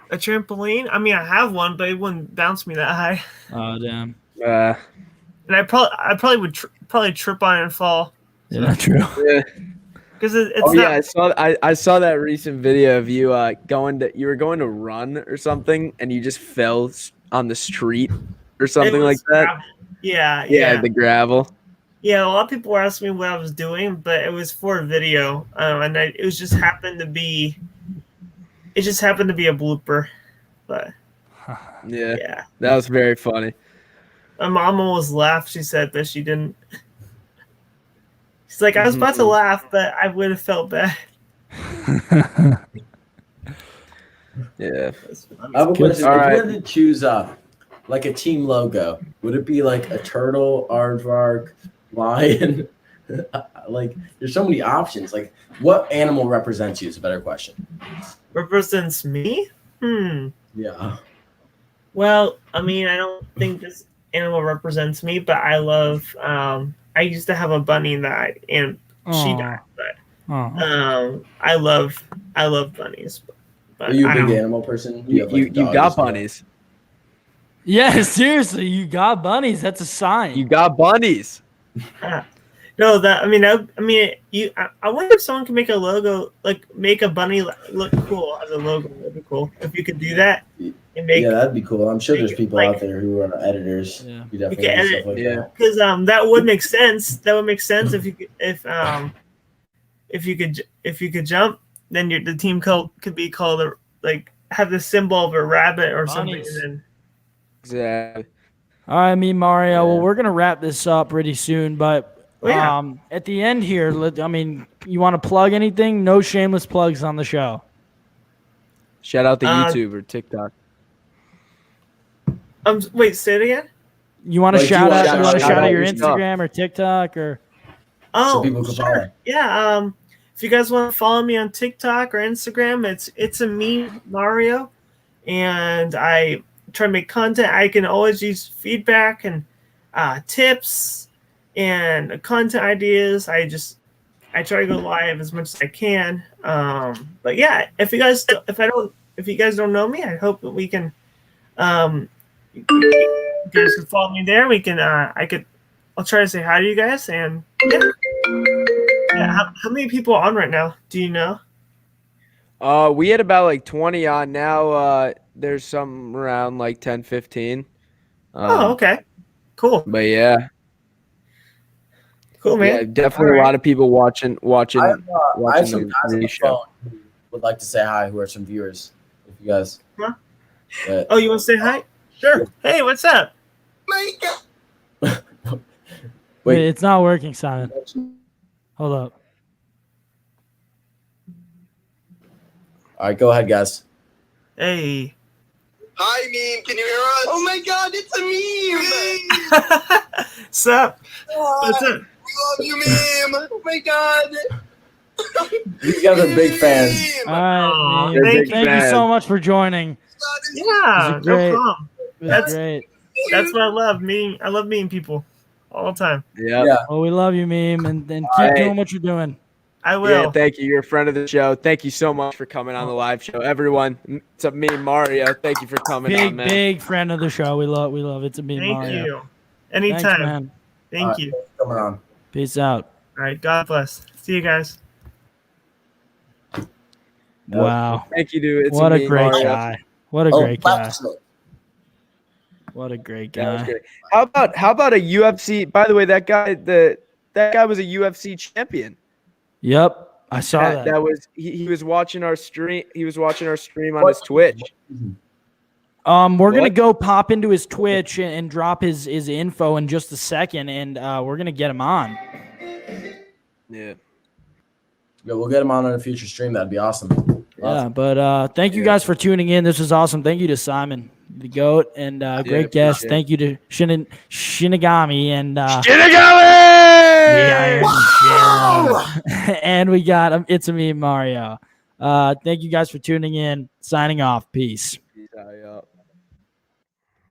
A trampoline? I mean, I have one, but it wouldn't bounce me that high. Oh damn. And I probably would probably trip on it and fall. Yeah, true. Yeah. Because it's Oh not. yeah, I saw that recent video of you you were going to run or something and you just fell on the street or something it like was that. gravel. Yeah, Yeah, the gravel. Yeah, a lot of people were asking me what I was doing, but it was for a video, and it was just happened to be It just happened to be a blooper, but Yeah, yeah. that was very funny. My mom almost laughed. She said, but she didn't. She's like, I was about to Mhm. laugh, but I would have felt bad. Yeah. I have a Good. question. All If you right. had to choose like a team logo, would it be like a turtle, aardvark, lion? Like, there's so many options. Like, what animal represents you is a better question. Represents me? Yeah. Well, I mean, I don't think this animal represents me, but I love. I used to have a bunny and she died, but I love bunnies. But Are you a I big don't. animal person? Do You have like a you dog got as well? bunnies. Yeah, seriously, you got bunnies. That's a sign. You got bunnies. No, that I mean, I wonder if someone can make a logo, like make a bunny look cool as a logo. That'd be cool if you could do that and make. Yeah, that'd be cool. I'm sure there's make it, people like, out there who are editors. Yeah. You definitely can do edit- stuff like Yeah. that. Because that would make sense. That would make sense if you could jump, then the team could be called like have the symbol of a rabbit or something, Bunnies. and then Exactly. All right, me Mario. Yeah. Well, we're gonna wrap this up pretty soon, but Oh, yeah. at the end here, I mean, you want to plug anything? No shameless plugs on the show. Shout out to Uh, YouTube or TikTok. wait, say it again. You want to Like, do you shout wanna out? shout You want to out shout out your your stuff? Instagram or TikTok or? Oh, So people can sure. follow. Yeah. If you guys want to follow me on TikTok or Instagram, it's a me Mario, and I try to make content. I can always use feedback and tips and content ideas. I try to go live as much as I can. But yeah, if you guys don't know me, I hope that we can. You guys can follow me there. We can. I'll try to say hi to you guys, and yeah. How many people are on right now? Do you know? We had about like 20 on now. There's some around like 10, 15. Oh, okay. Cool. But yeah, Cool, man. yeah, definitely All a right. lot of people watching I have watching some the guys on the show. phone who would like to say hi, who are some viewers. If you guys. Huh? Yeah. Oh, you want to say hi? Sure. Hey, what's up? Wait, it's not working, Simon. Hold up. All right, go ahead, guys. Hey. Hi, meme. Can you hear us? Oh my God, it's a meme. What's up? What's up? We love you, meme. Oh my God. These guys are big fans. All right, Aw, man. thank Thank you. you so much for joining. Yeah, This is no great. problem. It was That's- great. That's what I love. I love meeting people all the time. Yeah. Yeah. Well, we love you, meme, and keep right. doing what you're doing. I Yeah, will. thank you. You're a friend of the show. Thank you so much for coming on the live show, everyone. It's me, Mario. Thank you for coming on, man. Big friend of the show. We love it to be Thank Mario. you. Thanks, Anytime. man. Thank All right, you. thanks for coming on. Peace out. All right. God bless. See you guys. Wow. Thank you, dude. It's What a me, great Mario. guy. What a Oh, great guy. Blacksmith. What a great That was guy. great. How about a UFC? By the way, that guy was a UFC champion. Yep. I saw that. That was he was watching our stream. He was watching our stream on his Twitch. We're gonna What? go pop into his Twitch and drop his info in just a second, and we're gonna get him on. Yeah. Yeah, we'll get him on a future stream. That'd be awesome. Yeah, but thank you guys for tuning in. This was awesome. Thank you to Simon, the GOAT, and great guest. appreciate it. Thank you to Shinigami and Shinigami! and we got It's Me Mario. Thank you guys for tuning in. Signing off. Peace.